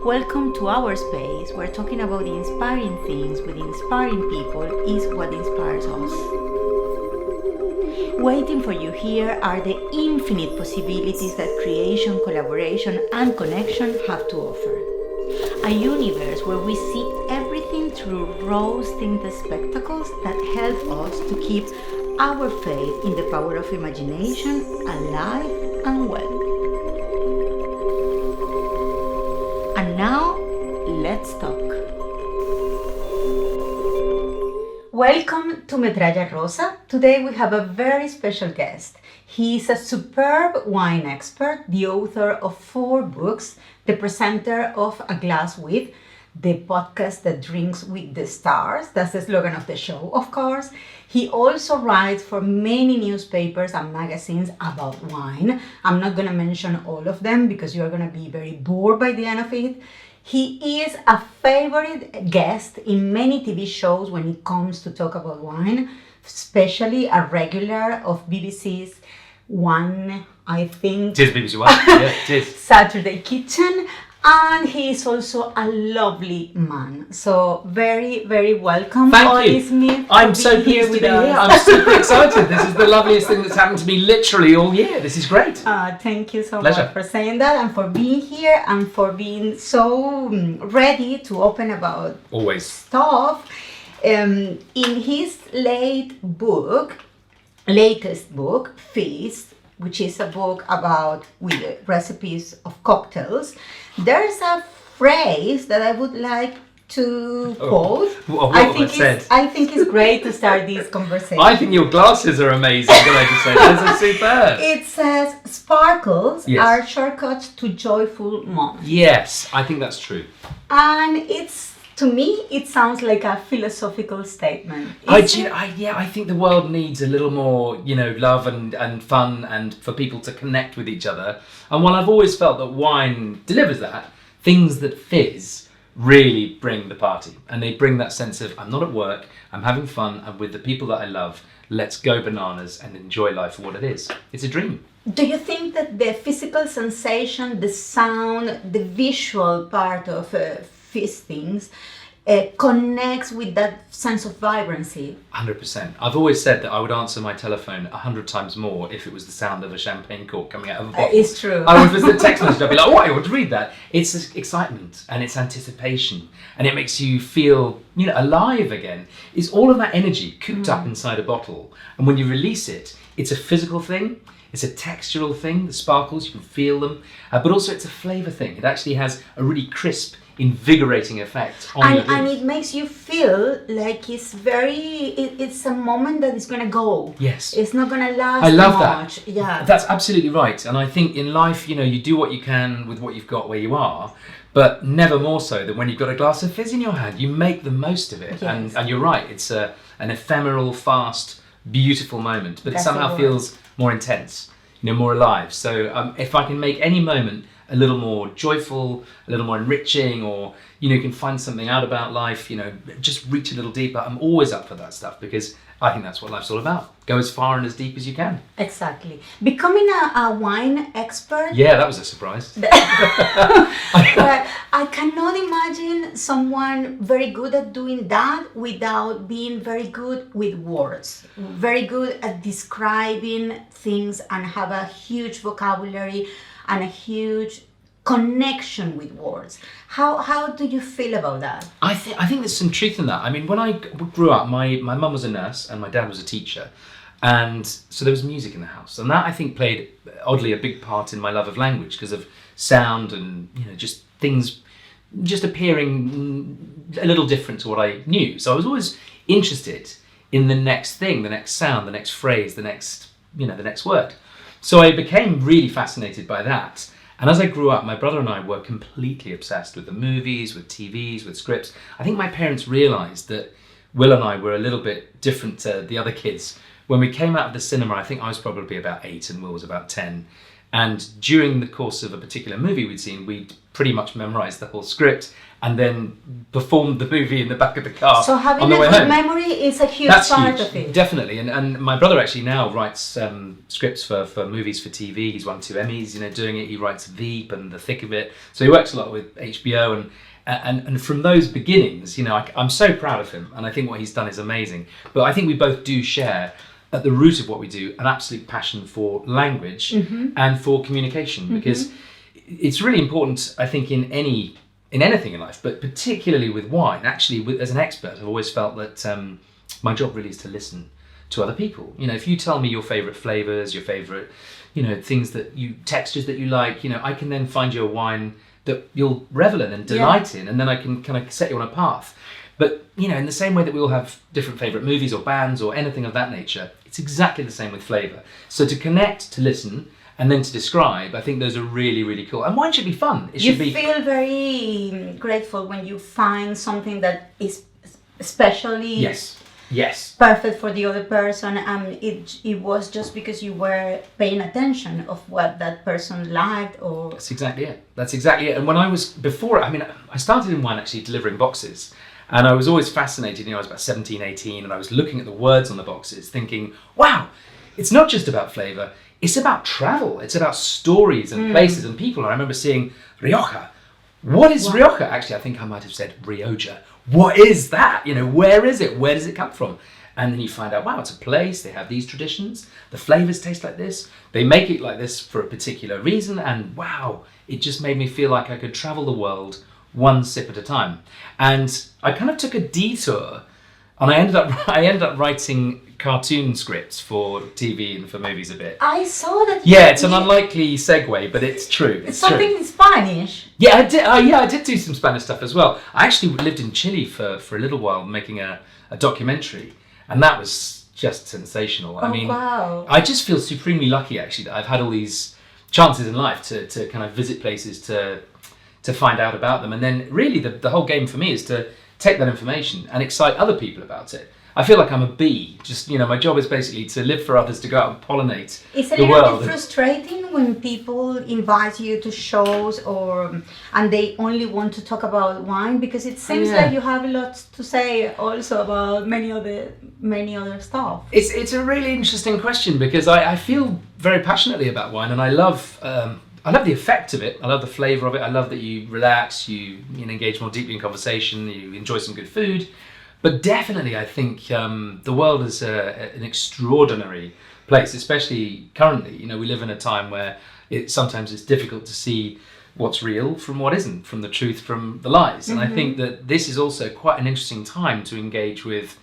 Welcome to our space where talking about the inspiring things with inspiring people is what inspires us. Waiting for you here are the infinite possibilities that creation, collaboration, and connection have to offer. A universe where we see everything through rose-tinted spectacles that help us to keep our faith in the power of imagination alive and well. And now, let's talk. Welcome to Metralla Rosa. Today we have a very special guest. He is a superb wine expert, the author of 4 books, the presenter of A Glass With, the podcast that drinks with the stars. That's the slogan of the show, of course. He also writes for many newspapers and magazines about wine. I'm not going to mention all of them because you're going to be very bored by the end of it. He is a favorite guest in many TV shows when it comes to talk about wine, especially a regular of BBC's One, I think. It is BBC One, yeah, it is. Saturday Kitchen. And he is also a lovely man. So very, very welcome, Olly Smith. I'm so pleased to be here. I'm super excited. This is the loveliest thing that's happened to me literally all year. This is great. Thank you so much for saying that and for being here and for being so ready to open about stuff. In his latest book, Feast, which is a book about with recipes of cocktails, there's a phrase that I would like to quote. I think it's great to start this conversation. I think your glasses are amazing, can I just say? Those are superb. It says, sparkles are shortcuts to joyful moments. Yes, I think that's true. And to me, it sounds like a philosophical statement. I think the world needs a little more, love and fun and for people to connect with each other. And while I've always felt that wine delivers that, things that fizz really bring the party. And they bring that sense of, I'm not at work, I'm having fun, and with the people that I love, let's go bananas and enjoy life for what it is. It's a dream. Do you think that the physical sensation, the sound, the visual part of feastings connects with that sense of vibrancy? 100%. I've always said that I would answer my telephone 100 times more if it was the sound of a champagne cork coming out of a bottle. It's true. I would visit the text message, I'd be like, oh, I want to read that. It's excitement and it's anticipation and it makes you feel, alive again. It's all of that energy cooped up inside a bottle. And when you release it, it's a physical thing. It's a textural thing, the sparkles, you can feel them. But also it's a flavour thing. It actually has a really crisp, invigorating effect on your drink. And it makes you feel like it's a moment that is going to go. Yes. It's not going to last I love much. That. Yeah. That's absolutely right. And I think in life, you do what you can with what you've got where you are, but never more so than when you've got a glass of fizz in your hand. You make the most of it. Yes. And you're right, it's an ephemeral, fast, beautiful moment, but it somehow feels more intense, more alive. So if I can make any moment a little more joyful, a little more enriching, or you can find something out about life, just reach a little deeper. I'm always up for that stuff because I think that's what life's all about. Go as far and as deep as you can. Exactly. Becoming a wine expert. Yeah, that was a surprise. But I cannot imagine someone very good at doing that without being very good with words, very good at describing things and have a huge vocabulary and a huge connection with words. How do you feel about that? I think there's some truth in that. I mean, when I grew up, my mum was a nurse and my dad was a teacher. And so there was music in the house. And that, I think, played, oddly, a big part in my love of language because of sound and, just things just appearing a little different to what I knew. So I was always interested in the next thing, the next sound, the next phrase, the next word. So I became really fascinated by that. And as I grew up, my brother and I were completely obsessed with the movies, with TVs, with scripts. I think my parents realised that Will and I were a little bit different to the other kids. When we came out of the cinema, I think I was probably about 8 and Will was about 10. And during the course of a particular movie we'd seen, we'd pretty much memorised the whole script and then performed the movie in the back of the car So having on the a way good home. memory is a huge That's part huge, of it. definitely. And my brother actually now writes scripts for movies for TV. He's won 2 Emmys, doing it. He writes Veep and The Thick of It. So he works a lot with HBO. And from those beginnings, I'm so proud of him. And I think what he's done is amazing. But I think we both do share, at the root of what we do, an absolute passion for language and for communication. Because it's really important, I think, in anything in life, but particularly with wine. Actually, as an expert, I've always felt that my job really is to listen to other people. If you tell me your favourite flavours, your favourite, things textures that you like, I can then find you a wine that you'll revel in and delight in, and then I can kind of set you on a path. But, in the same way that we all have different favourite movies or bands or anything of that nature, it's exactly the same with flavour. So to connect, to listen, and then to describe, I think those are really, really cool. And wine should be fun. It should be. You feel very grateful when you find something that is especially Yes. perfect for the other person, and it was just because you were paying attention of what that person liked, or That's exactly it. And when I started in wine actually delivering boxes. And I was always fascinated, I was about 17, 18, and I was looking at the words on the boxes thinking, wow, it's not just about flavour, it's about travel, it's about stories and places and people. And I remember seeing Rioja. What is Rioja? Actually, I think I might have said Rioja. What is that? Where is it? Where does it come from? And then you find out, wow, it's a place, they have these traditions, the flavours taste like this, they make it like this for a particular reason, and wow, it just made me feel like I could travel the world one sip at a time. And I kind of took a detour, and I ended up writing cartoon scripts for TV and for movies a bit. I saw that. Yeah, it's an unlikely segue, but it's true. It's something in Spanish. Yeah, I did. I did do some Spanish stuff as well. I actually lived in Chile for a little while, making a documentary, and that was just sensational. Wow. I just feel supremely lucky actually that I've had all these chances in life to kind of visit places, to find out about them, and then really the whole game for me is to take that information and excite other people about it. I feel like I'm a bee. Just, my job is basically to live for others, to go out and pollinate It's a the little world. bit frustrating when people invite you to shows and they only want to talk about wine, because it seems like you have a lot to say also about many other stuff. It's a really interesting question, because I feel very passionately about wine, and I love the effect of it. I love the flavour of it. I love that you relax, you engage more deeply in conversation, you enjoy some good food. But definitely, I think the world is an extraordinary place, especially currently. We live in a time where sometimes it's difficult to see what's real from what isn't, from the truth from the lies. And I think that this is also quite an interesting time to engage with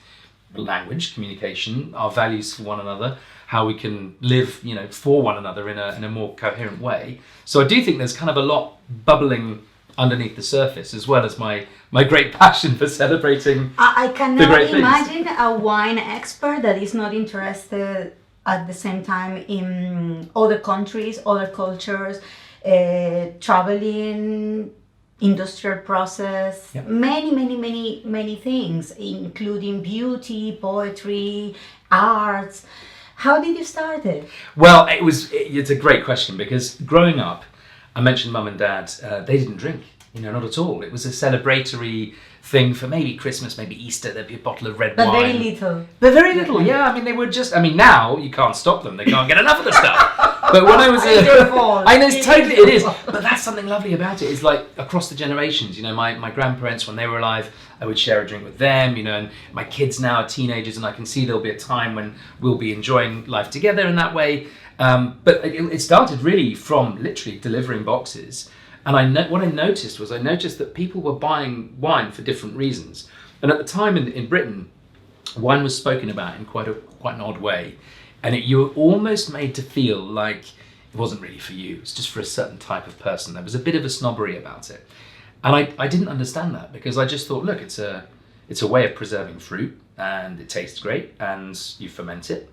language, communication, our values for one another, how we can live, for one another in a more coherent way. So I do think there's kind of a lot bubbling underneath the surface, as well as my great passion for celebrating I the cannot great things. imagine a wine expert that is not interested at the same time in other countries, other cultures, traveling, industrial process, many things, including beauty, poetry, arts. How did you start it? Well, it's a great question, because growing up, I mentioned mum and dad, they didn't drink, not at all. It was a celebratory thing for maybe Christmas, maybe Easter, there'd be a bottle of red wine. But very little. But very little, yeah. They were just, now you can't stop them. They can't get enough of the stuff. But when I was I know, it is. But that's something lovely about it, is like across the generations, my grandparents, when they were alive, I would share a drink with them, and my kids now are teenagers, and I can see there'll be a time when we'll be enjoying life together in that way. But it started really from literally delivering boxes. And what I noticed that people were buying wine for different reasons. And at the time in Britain, wine was spoken about in quite an odd way. And you were almost made to feel like it wasn't really for you. It's just for a certain type of person. There was a bit of a snobbery about it. And I didn't understand that, because I just thought, look, it's a way of preserving fruit, and it tastes great, and you ferment it.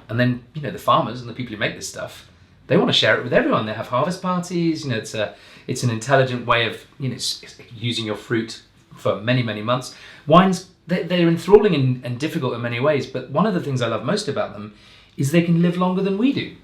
And then, the farmers and the people who make this stuff, they want to share it with everyone. They have harvest parties. It's an intelligent way of, using your fruit for many, many months. Wines, they're enthralling and difficult in many ways. But one of the things I love most about them is they can live longer than we do.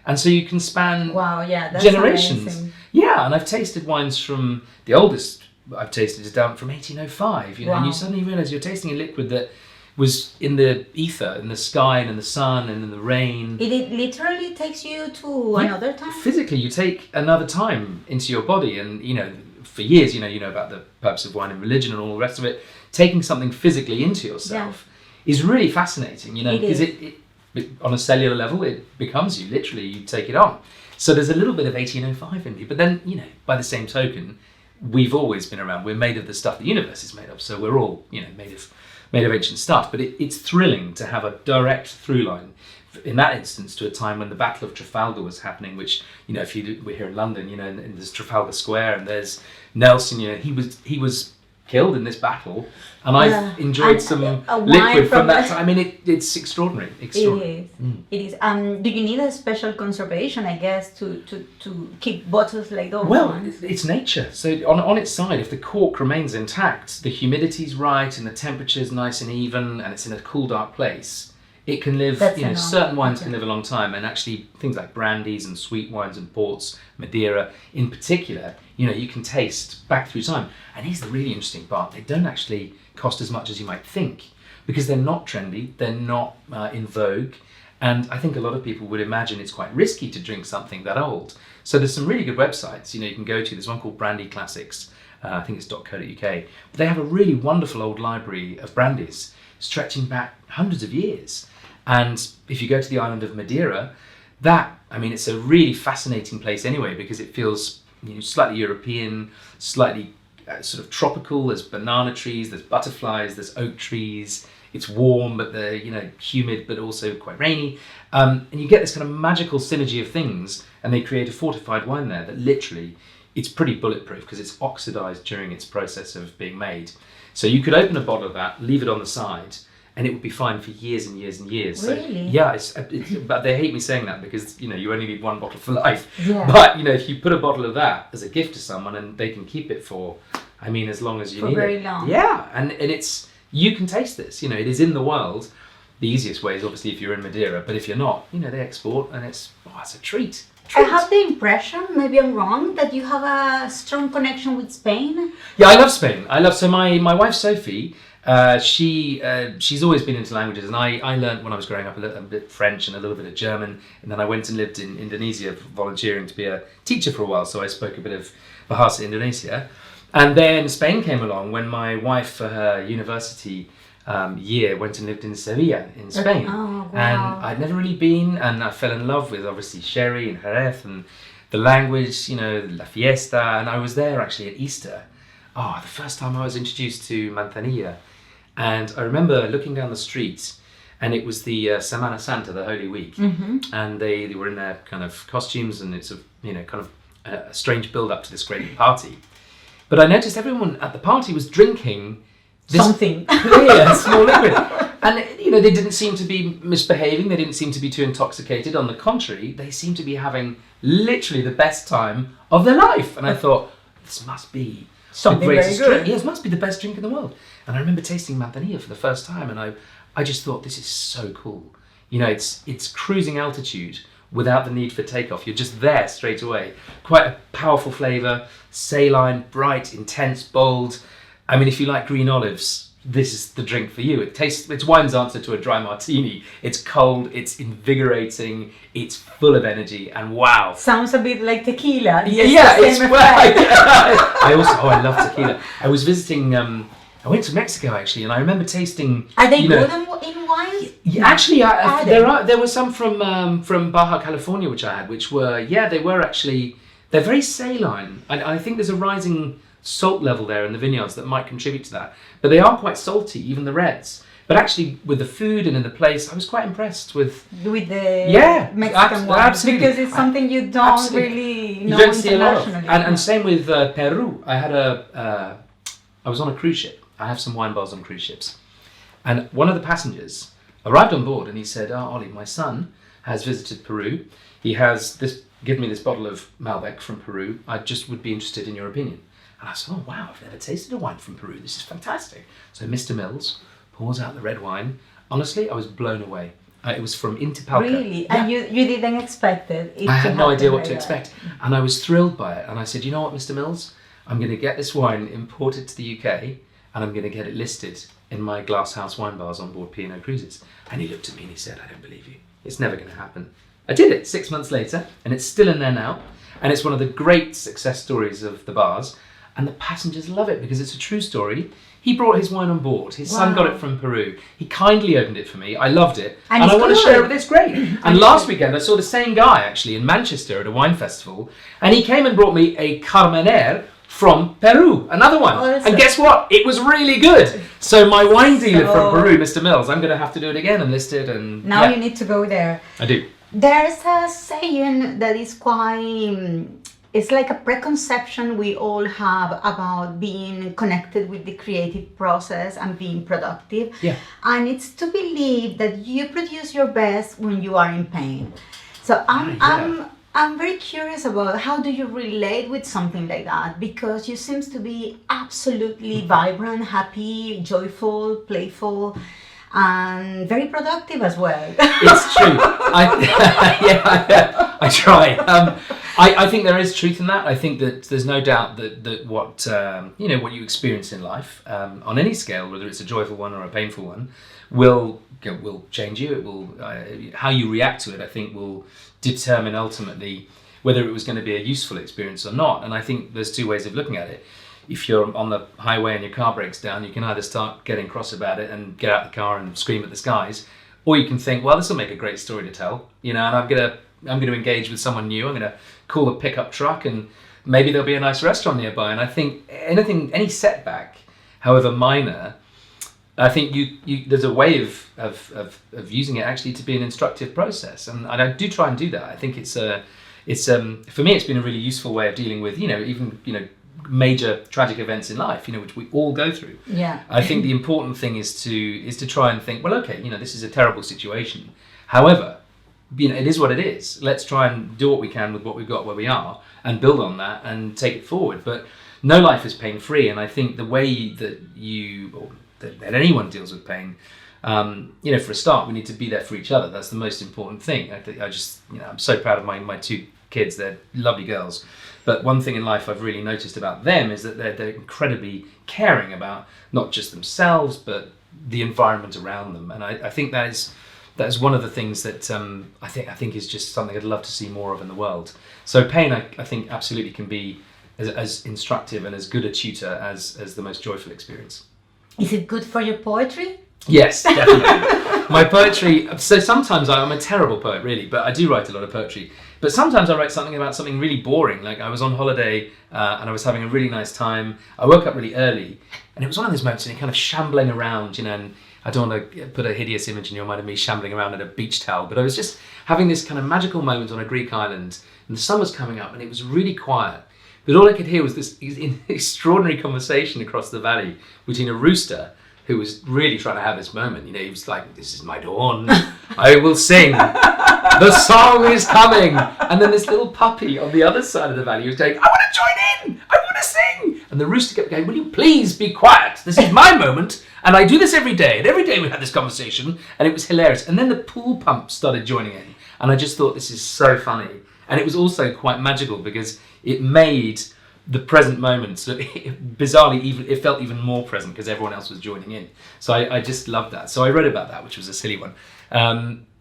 And so you can span Wow, yeah, that's generations. amazing. Yeah, and I've tasted wines from the oldest I've tasted is down from 1805, you know, and you Wow. suddenly realise you're tasting a liquid that was in the ether, in the sky and in the sun and in the rain. It literally takes you to another time? Physically, you take another time into your body, and you know, for years, you know about the purpose of wine and religion and all the rest of it. Taking something physically into yourself is really fascinating, you know, because it on a cellular level, it becomes you. Literally, you take it on. So there's a little bit of 1805 in you, but then, you know, by the same token, we've always been around. We're made of the stuff the universe is made of, so we're all, you know, made of ancient stuff. But it's thrilling to have a direct through line, in that instance, to a time when the Battle of Trafalgar was happening. Which, you know, we're here in London, you know, and there's Trafalgar Square, and there's Nelson. You know, he was killed in this battle, and I've enjoyed some liquid from that time. I mean, it's extraordinary. It is. It is. Do you need a special conservation, I guess, to keep bottles like those? Well, it's nature. So on its side, if the cork remains intact, the humidity's right, and the temperature's nice and even, and it's in a cool, dark place, it can live. Certain wines can live a long time, and actually things like brandies and sweet wines and ports, Madeira in particular, you know, you can taste back through time. And here's the really interesting part: they don't actually cost as much as you might think, because they're not trendy, they're not in vogue, and I think a lot of people would imagine it's quite risky to drink something that old. So there's some really good websites, you know, you can go to. There's one called Brandy Classics. I think it's .co.uk. But they have a really wonderful old library of brandies stretching back hundreds of years. And if you go to the island of Madeira, it's a really fascinating place anyway, because it feels, you know, slightly European, slightly sort of tropical. There's banana trees, there's butterflies, there's oak trees. It's warm, but they're, you know, humid, but also quite rainy. And you get this kind of magical synergy of things, and they create a fortified wine there that literally, it's pretty bulletproof because it's oxidized during its process of being made. So you could open a bottle of that, leave it on the side, and it would be fine for years and years and years. Really? So, but they hate me saying that because, you know, you only need one bottle for life. Yeah. But, you know, if you put a bottle of that as a gift to someone, and they can keep it for, I mean, as long as you need it. For very long. Yeah, and it's, you can taste this, you know, it is in the world. The easiest way is obviously if you're in Madeira, but if you're not, you know, they export, and it's a treat. I have the impression, maybe I'm wrong, that you have a strong connection with Spain. Yeah, I love Spain. So my wife Sophie, she's always been into languages, and I learned when I was growing up a bit French and a little bit of German, and then I went and lived in Indonesia volunteering to be a teacher for a while, so I spoke a bit of Bahasa Indonesia. And then Spain came along when my wife, for her university year, went and lived in Sevilla in Spain. Oh, wow. And I'd never really been, and I fell in love with obviously sherry and Jerez and the language, you know, la fiesta, and I was there actually at Easter. The first time I was introduced to Manzanilla. And I remember looking down the street, and it was the Semana Santa, the Holy Week, and they were in their kind of costumes, and it's a, you know, kind of a strange build up to this great party. But I noticed everyone at the party was drinking this something clear, small liquid, and you know, they didn't seem to be misbehaving. They didn't seem to be too intoxicated. On the contrary, they seemed to be having literally the best time of their life. And I thought, this must be something the greatest very good. drink. Yes, must be the best drink in the world. And I remember tasting Manzanilla for the first time, and I just thought, this is so cool. You know, it's cruising altitude without the need for takeoff. You're just there straight away. Quite a powerful flavour, saline, bright, intense, bold. I mean, if you like green olives, this is the drink for you. It's wine's answer to a dry martini. It's cold, it's invigorating, it's full of energy, and wow. Sounds a bit like tequila. I love tequila. I was visiting, I went to Mexico actually, and I remember tasting. Are they good in wines? Yeah, actually, there were some from Baja California which I had, which were they're very saline. I think there's a rising salt level there in the vineyards that might contribute to that, but they are quite salty, even the reds. But actually, with the food and in the place, I was quite impressed with the Mexican wines, absolutely. Because it's something you don't really know internationally. And same with Peru. I was on a cruise ship. I have some wine bars on cruise ships, and one of the passengers arrived on board, and he said, Ollie, my son has visited Peru. He has given me this bottle of Malbec from Peru. I just would be interested in your opinion. And I said, oh wow, I've never tasted a wine from Peru. This is fantastic. So Mr. Mills pours out the red wine. Honestly, I was blown away. It was from Intipalka. Really? Yeah. And you didn't expect it? I had no idea what to expect. And I was thrilled by it. And I said, you know what, Mr. Mills? I'm going to get this wine imported to the UK and I'm going to get it listed in my glasshouse wine bars on board P&O Cruises. And he looked at me and he said, I don't believe you. It's never going to happen. I did it 6 months later and it's still in there now. And it's one of the great success stories of the bars. And the passengers love it because it's a true story. He brought his wine on board. His son got it from Peru. He kindly opened it for me. I loved it. And I want to share it with this. Great. And last weekend I saw the same guy actually in Manchester at a wine festival. And he came and brought me a Carmener from Peru, another one. And guess what? It was really good. So my wine dealer from Peru, Mr. Mills, I'm going to have to do it again and list it. And now you need to go there. I do. There's a saying that is quite, it's like a preconception we all have about being connected with the creative process and being productive. Yeah. And it's to believe that you produce your best when you are in pain. So I'm very curious about how do you relate with something like that, because you seems to be absolutely vibrant, happy, joyful, playful, and very productive as well. It's true. I try. I think there is truth in that. I think that there's no doubt that what what you experience in life on any scale, whether it's a joyful one or a painful one, will change you. It will how you react to it. I think will determine ultimately whether it was going to be a useful experience or not. And I think there's two ways of looking at it. If you're on the highway and your car breaks down, you can either start getting cross about it and get out the car and scream at the skies, or you can think, well, this will make a great story to tell, and I'm going to engage with someone new. I'm going to call a pickup truck and maybe there'll be a nice restaurant nearby. And I think any setback, however minor, I think there's a way of using it actually to be an instructive process, and I do try and do that. I think it's for me it's been a really useful way of dealing with even major tragic events in life, which we all go through. Yeah. I think the important thing is to try and think, well, okay, this is a terrible situation. However, it is what it is. Let's try and do what we can with what we've got where we are and build on that and take it forward. But no life is pain-free, and I think the way that that anyone deals with pain, for a start, we need to be there for each other. That's the most important thing. I'm so proud of my two kids. They're lovely girls. But one thing in life I've really noticed about them is that they're incredibly caring about not just themselves, but the environment around them. And I think that is one of the things that I think is just something I'd love to see more of in the world. So pain, I think, absolutely can be as instructive and as good a tutor as the most joyful experience. Is it good for your poetry? Yes, definitely. My poetry, so sometimes I'm a terrible poet, really, but I do write a lot of poetry. But sometimes I write something about something really boring. Like I was on holiday and I was having a really nice time. I woke up really early and it was one of those moments, kind of shambling around, and I don't want to put a hideous image in your mind of me shambling around in a beach towel, but I was just having this kind of magical moment on a Greek island, and the sun was coming up and it was really quiet. But all I could hear was this extraordinary conversation across the valley between a rooster who was really trying to have this moment. He was like, "This is my dawn. I will sing. The song is coming." And then this little puppy on the other side of the valley was going, "I want to join in. I want to sing." And the rooster kept going, "Will you please be quiet? This is my moment. And I do this every day. And every day we had this conversation." And it was hilarious. And then the pool pump started joining in. And I just thought, this is so funny. And it was also quite magical because it made the present moment, so bizarrely, it felt even more present because everyone else was joining in. So I just loved that. So I wrote about that, which was a silly one.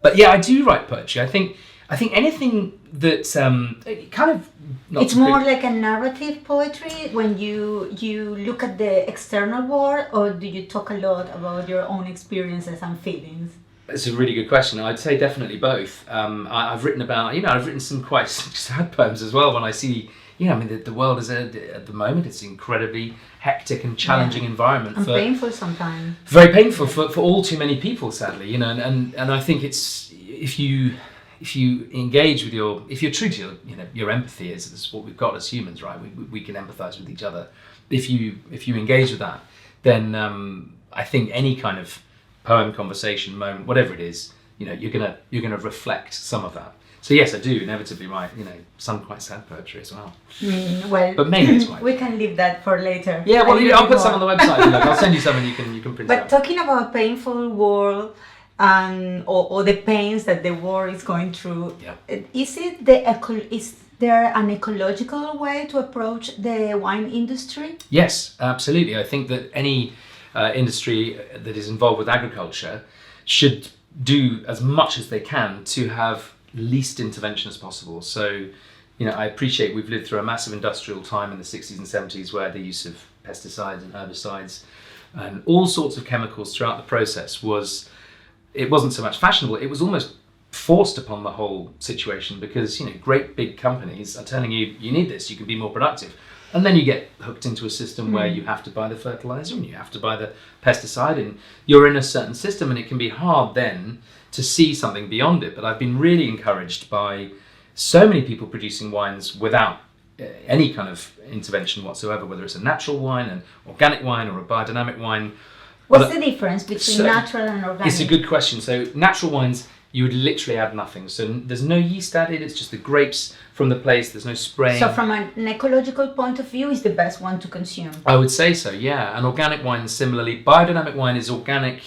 But yeah, I do write poetry. I think anything that kind of... It's more like a narrative poetry when you look at the external world, or do you talk a lot about your own experiences and feelings? It's a really good question. I'd say definitely both. I've written about, I've written some quite sad poems as well when I see... the world is at the moment, it's an incredibly hectic and challenging environment. And painful sometimes. Very painful for all too many people, sadly. And I think it's if you engage with if you're true to your empathy is what we've got as humans, right? We can empathise with each other. If you engage with that, then I think any kind of poem, conversation, moment, whatever it is, you're gonna reflect some of that. So yes, I do inevitably write, some quite sad poetry as well. Well, but mainly it's white. We can leave that for later. Yeah, well, I'll put some on the website. I'll send you some and you can print it out. But talking about painful world, or the pains that the world is going through. Yeah. Is there an ecological way to approach the wine industry? Yes, absolutely. I think that any industry that is involved with agriculture should do as much as they can to have least intervention as possible. So, I appreciate we've lived through a massive industrial time in the 60s and 70s where the use of pesticides and herbicides and all sorts of chemicals throughout the process wasn't so much fashionable, it was almost forced upon the whole situation because, great big companies are telling you, you need this, you can be more productive. And then you get hooked into a system where you have to buy the fertilizer and you have to buy the pesticide and you're in a certain system, and it can be hard then to see something beyond it. But I've been really encouraged by so many people producing wines without any kind of intervention whatsoever, whether it's a natural wine, an organic wine, or a biodynamic wine. What's the difference between natural and organic? It's a good question. So natural wines, you would literally add nothing. So there's no yeast added, it's just the grapes from the place, there's no spraying. So from an ecological point of view, is the best one to consume? I would say so, yeah. And organic wine similarly. Biodynamic wine is organic,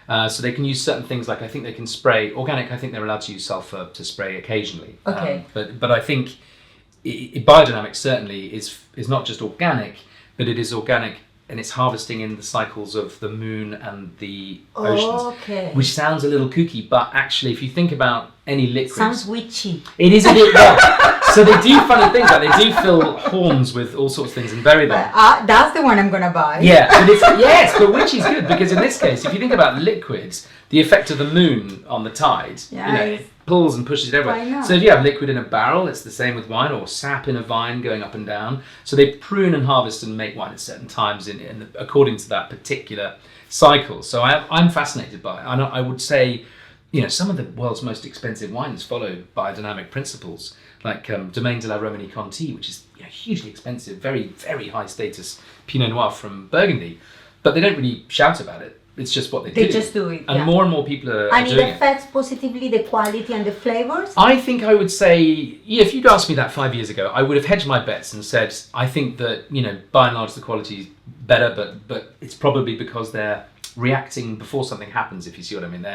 so they can use certain things, like I think they can spray. Organic, I think they're allowed to use sulfur to spray occasionally. Okay. But I think biodynamic certainly is not just organic, but it is organic and it's harvesting in the cycles of the moon and the oceans. Okay. Which sounds a little kooky, but actually if you think about any liquid... Sounds witchy. It is a bit, well, so they do funny things, like they do fill horns with all sorts of things and bury them. That's the one I'm going to buy. Yeah, yes, but which is good, because in this case, if you think about liquids, the effect of the moon on the tide, it pulls and pushes it everywhere. So if you have liquid in a barrel, it's the same with wine, or sap in a vine going up and down. So they prune and harvest and make wine at certain times according to that particular cycle. So I'm fascinated by it. And I would say, some of the world's most expensive wines follow biodynamic principles, like Domaine de la Romanie Conti, which is hugely expensive, very, very high status Pinot Noir from Burgundy. But they don't really shout about it. It's just what they do. They just do it. And more and more people are doing it. And it doing affects positively the quality and the flavors? I think I would say, if you'd asked me that 5 years ago, I would have hedged my bets and said, I think that, by and large the quality is better, but it's probably because they're reacting before something happens, if you see what I mean.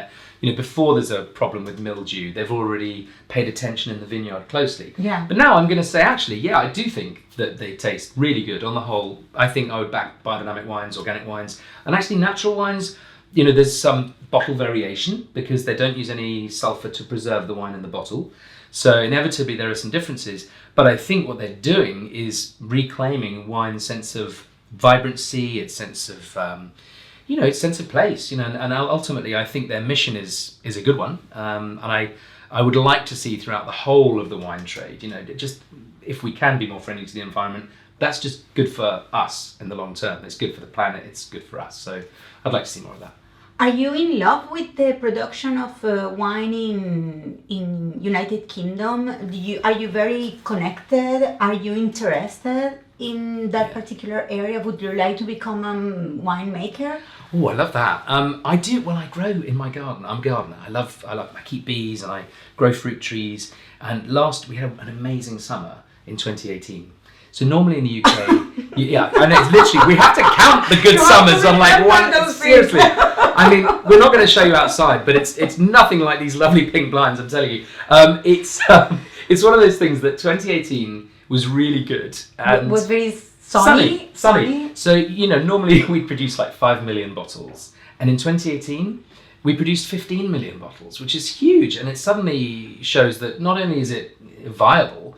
Before there's a problem with mildew, they've already paid attention in the vineyard closely. Yeah. But now I'm going to say, actually, I do think that they taste really good on the whole. I think I would back biodynamic wines, organic wines, and actually natural wines. There's some bottle variation because they don't use any sulfur to preserve the wine in the bottle. So inevitably there are some differences. But I think what they're doing is reclaiming wine's sense of vibrancy, its sense of its sense of place, and ultimately I think their mission is a good one, and I would like to see throughout the whole of the wine trade, just if we can be more friendly to the environment, that's just good for us in the long term. It's good for the planet, it's good for us. So I'd like to see more of that. Are you in love with the production of wine in United Kingdom? Are you very connected? Are you interested in that particular area? Would you like to become a winemaker? Oh, I love that. I do. Well, I grow in my garden. I'm a gardener. I keep bees and I grow fruit trees. And we had an amazing summer in 2018. So normally in the UK, and it's literally, we have to count the good summers on like one. Seriously, I mean, we're not going to show you outside, but it's nothing like these lovely pink blinds. I'm telling you, it's one of those things that 2018 was really good and was very sunny. So normally we produce like 5 million bottles, and in 2018 we produced 15 million bottles, which is huge, and it suddenly shows that not only is it viable,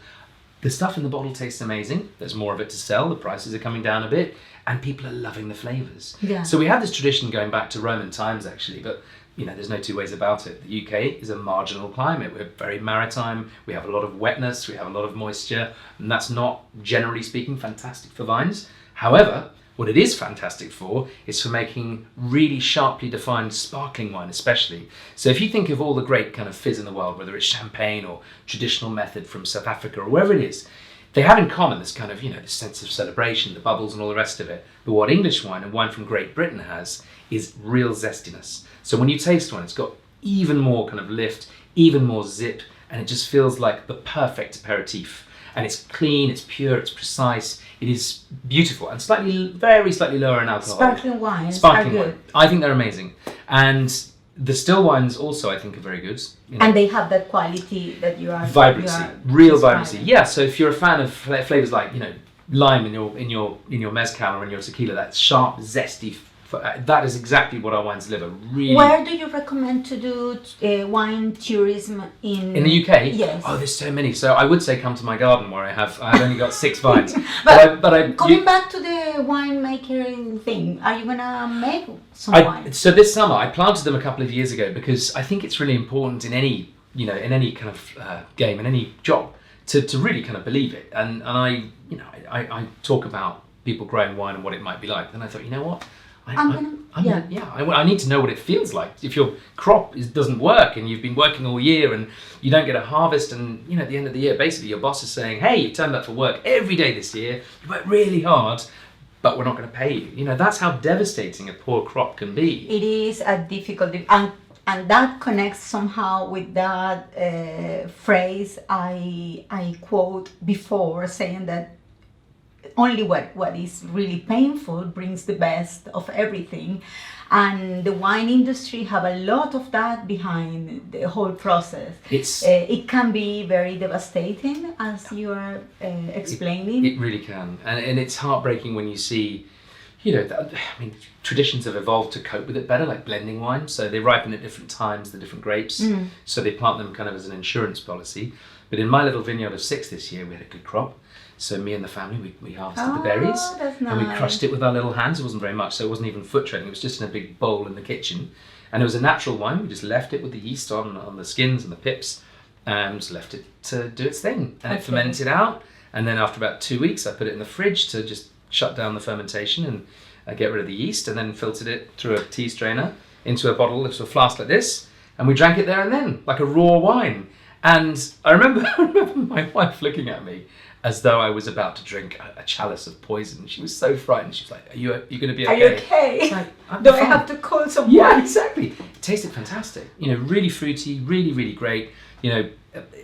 the stuff in the bottle tastes amazing. There's more of it to sell. The prices are coming down a bit, and people are loving the flavors. Yeah. So we have this tradition going back to Roman times, actually, but there's no two ways about it. The UK is a marginal climate. We're very maritime. We have a lot of wetness. We have a lot of moisture, and that's not, generally speaking, fantastic for vines. However, what it is fantastic for is for making really sharply defined sparkling wine, especially. So if you think of all the great kind of fizz in the world, whether it's champagne or traditional method from South Africa or wherever it is, they have in common this kind of, this sense of celebration, the bubbles and all the rest of it. But what English wine and wine from Great Britain has is real zestiness. So when you taste one, it's got even more kind of lift, even more zip, and it just feels like the perfect aperitif. And it's clean, it's pure, it's precise, it is beautiful, and very slightly lower in alcohol. Sparkling wines are good. I think they're amazing. And the still wines also, I think, are very good. You know, And they have that quality that you are vibrancy, you are real describing. vibrancy. Yeah. So if you're a fan of flavors like, you know, lime in your mezcal or in your tequila, that sharp, zesty. That is exactly what our wines deliver. Really. Where do you recommend to do wine tourism In the UK? Yes. Oh, there's so many. So I would say come to my garden where I've only got 6 vines. Coming back to the winemaking thing, are you gonna make some wine? So this summer I planted them a couple of years ago because I think it's really important in any, you know, in any kind of game, in any job, to really kind of believe it. And I talk about people growing wine and what it might be like. And I thought, you know what? I need to know what it feels like. If your crop doesn't work and you've been working all year and you don't get a harvest, and you know at the end of the year, basically your boss is saying, "Hey, you turned up for work every day this year. You worked really hard, but we're not going to pay you." You know, that's how devastating a poor crop can be. It is a difficulty, and that connects somehow with that phrase I quote before, saying that only what is really painful brings the best of everything, and the wine industry have a lot of that behind the whole process. It can be very devastating, as you are explaining. It really can, and it's heartbreaking when you see, you know, traditions have evolved to cope with it better, like blending wine. So they ripen at different times, the different grapes. So they plant them kind of as an insurance policy. But in my little vineyard of 6 this year, we had a good crop. So me and the family, we harvested the berries, that's and we nice. crushed it with our little hands. It wasn't very much, so it wasn't even foot treading. It was just in a big bowl in the kitchen. And it was a natural wine. We just left it with the yeast on the skins and the pips, and just left it to do its thing. And it fermented out. And then after about 2 weeks, I put it in the fridge to just shut down the fermentation and get rid of the yeast, and then filtered it through a tea strainer into a bottle, into a flask like this. And we drank it there and then, like a raw wine. And I remember my wife looking at me as though I was about to drink a chalice of poison. She was so frightened. She was like, "Are you going to be okay?" Are you okay? It's like, Do I have to call someone? Yeah, exactly. It tasted fantastic. You know, really fruity, really, really great. You know,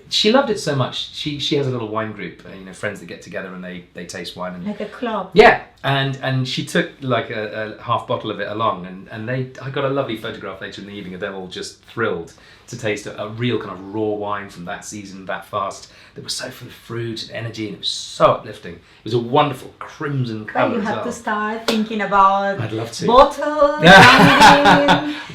she loved it so much. She has a little wine group, you know, friends that get together and they taste wine. And Like a club. yeah, and she took like a half bottle of it along, and I got a lovely photograph later in the evening of them all just thrilled to taste a real kind of raw wine from that season, that fast, that was so full of fruit and energy, and it was so uplifting. It was a wonderful crimson But colour you as have well. to start thinking about I'd love to. bottles.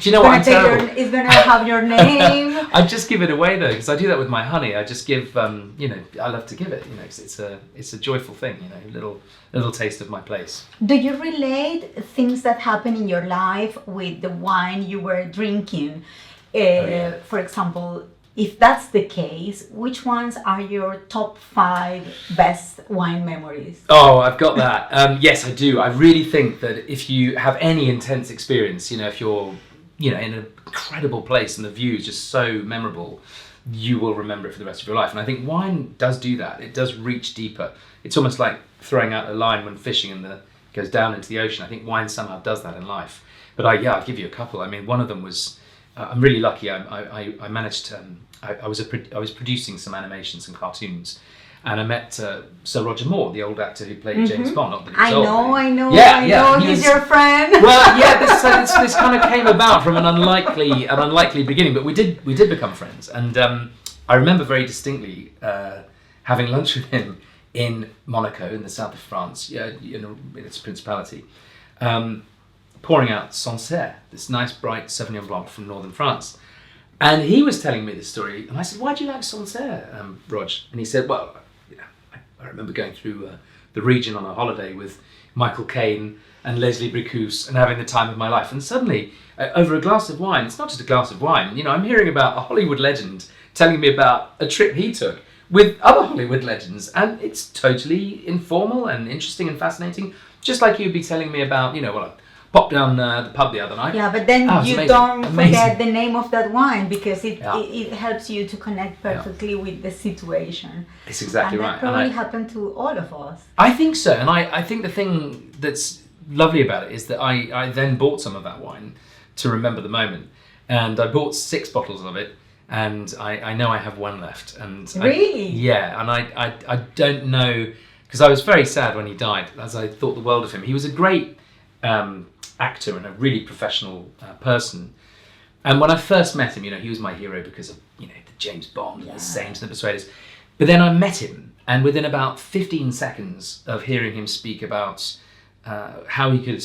Do you know what? I'm terrible. It's gonna have your name. I just give it away though, because I do that with my honey. I just give, you know, I love to give it, you know, 'cause it's a joyful thing, you know, little taste of my place. Do you relate things that happen in your life with the wine you were drinking? For example, if that's the case, which ones are your top 5 best wine memories? Oh, I've got that. Yes, I do. I really think that if you have any intense experience, you know, if you're, you know, in an incredible place and the view is just so memorable, you will remember it for the rest of your life. And I think wine does do that. It does reach deeper. It's almost like throwing out a line when fishing and it goes down into the ocean. I think wine somehow does that in life. But I'll give you a couple. I mean, one of them was, I'm really lucky. I managed to, I was producing some animations and cartoons, and I met Sir Roger Moore, the old actor who played James Bond. Not that he was old, I know. He's your friend. Well, yeah, this kind of came about from an unlikely beginning, but we did become friends, and I remember very distinctly having lunch with him in Monaco, in the south of France, in its principality, pouring out Sancerre, this nice bright Sauvignon Blanc from northern France. And he was telling me this story, and I said, "Why do you like Sancerre, Rog?" And he said, "Well, you know, I remember going through the region on a holiday with Michael Caine and Leslie Bricusse and having the time of my life. And suddenly, over a glass of wine, it's not just a glass of wine, you know, I'm hearing about a Hollywood legend telling me about a trip he took with other Hollywood legends. And it's totally informal and interesting and fascinating, just like you'd be telling me about, you know, well, I popped down the pub the other night." Yeah, but then you amazing. don't Amazing. forget the name of that wine, because it helps you to connect perfectly with the situation. It's exactly and right. That probably happened to all of us. I think so, and I think the thing that's lovely about it is that I then bought some of that wine to remember the moment, and I bought 6 bottles of it, and I know I have 1 left. And Really? And I don't know, because I was very sad when he died, as I thought the world of him. He was a great actor and a really professional person, And when I first met him, he was my hero because of, the James Bond and the Saint and the Persuaders. But then I met him, and within about 15 seconds of hearing him speak about how he could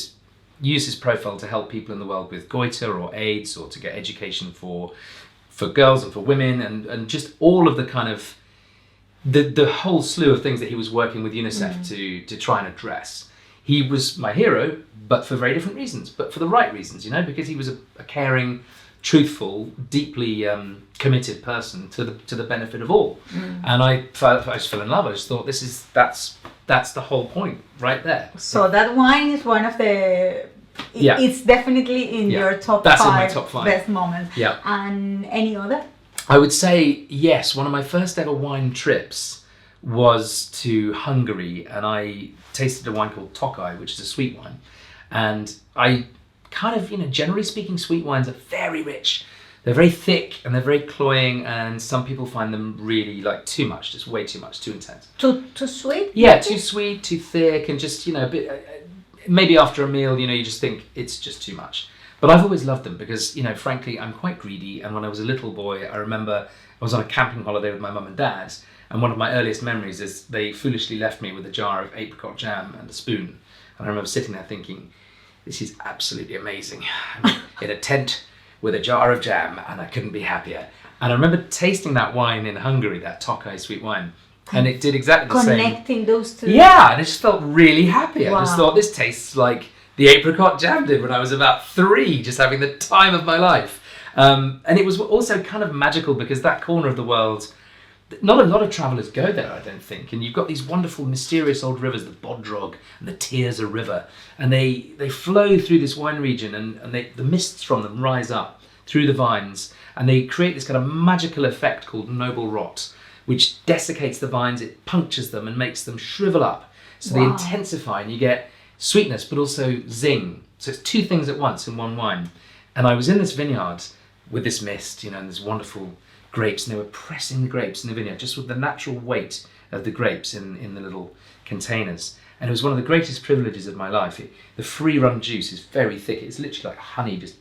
use his profile to help people in the world with goiter or AIDS, or to get education for girls and for women, and just all of the kind of the whole slew of things that he was working with UNICEF to try and address. He was my hero, but for very different reasons, but for the right reasons, because he was a caring, truthful, deeply committed person to the benefit of all. And I just fell in love. I just thought that's the whole point right there. So that wine is one of the it's definitely in your top that's five, in my top 5 best moments. Yeah. And any other? I would say yes. One of my first ever wine trips was to Hungary, and I tasted a wine called Tokai, which is a sweet wine. And I kind of, generally speaking, sweet wines are very rich. They're very thick and they're very cloying, and some people find them really too much, just way too much, too intense. Too sweet? Yeah, too sweet, too thick, and just, a bit, maybe after a meal, you just think it's just too much. But I've always loved them because, frankly, I'm quite greedy. And when I was a little boy, I remember I was on a camping holiday with my mum and dad. And one of my earliest memories is they foolishly left me with a jar of apricot jam and a spoon. And I remember sitting there thinking, this is absolutely amazing. I'm in a tent with a jar of jam, and I couldn't be happier. And I remember tasting that wine in Hungary, that Tokai sweet wine. And it did exactly the same. Connecting those two. Yeah, and I just felt really happy. Wow. I just thought, this tastes like the apricot jam did when I was about 3, just having the time of my life. And it was also kind of magical because that corner of the world, not a lot of travellers go there, I don't think. And you've got these wonderful, mysterious old rivers, the Bodrog and the Tierza River. And they flow through this wine region, and the mists from them rise up through the vines. And they create this kind of magical effect called noble rot, which desiccates the vines, it punctures them and makes them shrivel up. So they intensify, and you get sweetness, but also zing. So it's 2 things at once in one wine. And I was in this vineyard with this mist, and this wonderful grapes, and they were pressing the grapes in the vineyard just with the natural weight of the grapes in the little containers. And it was one of the greatest privileges of my life. The free run juice is very thick. It's literally like honey, just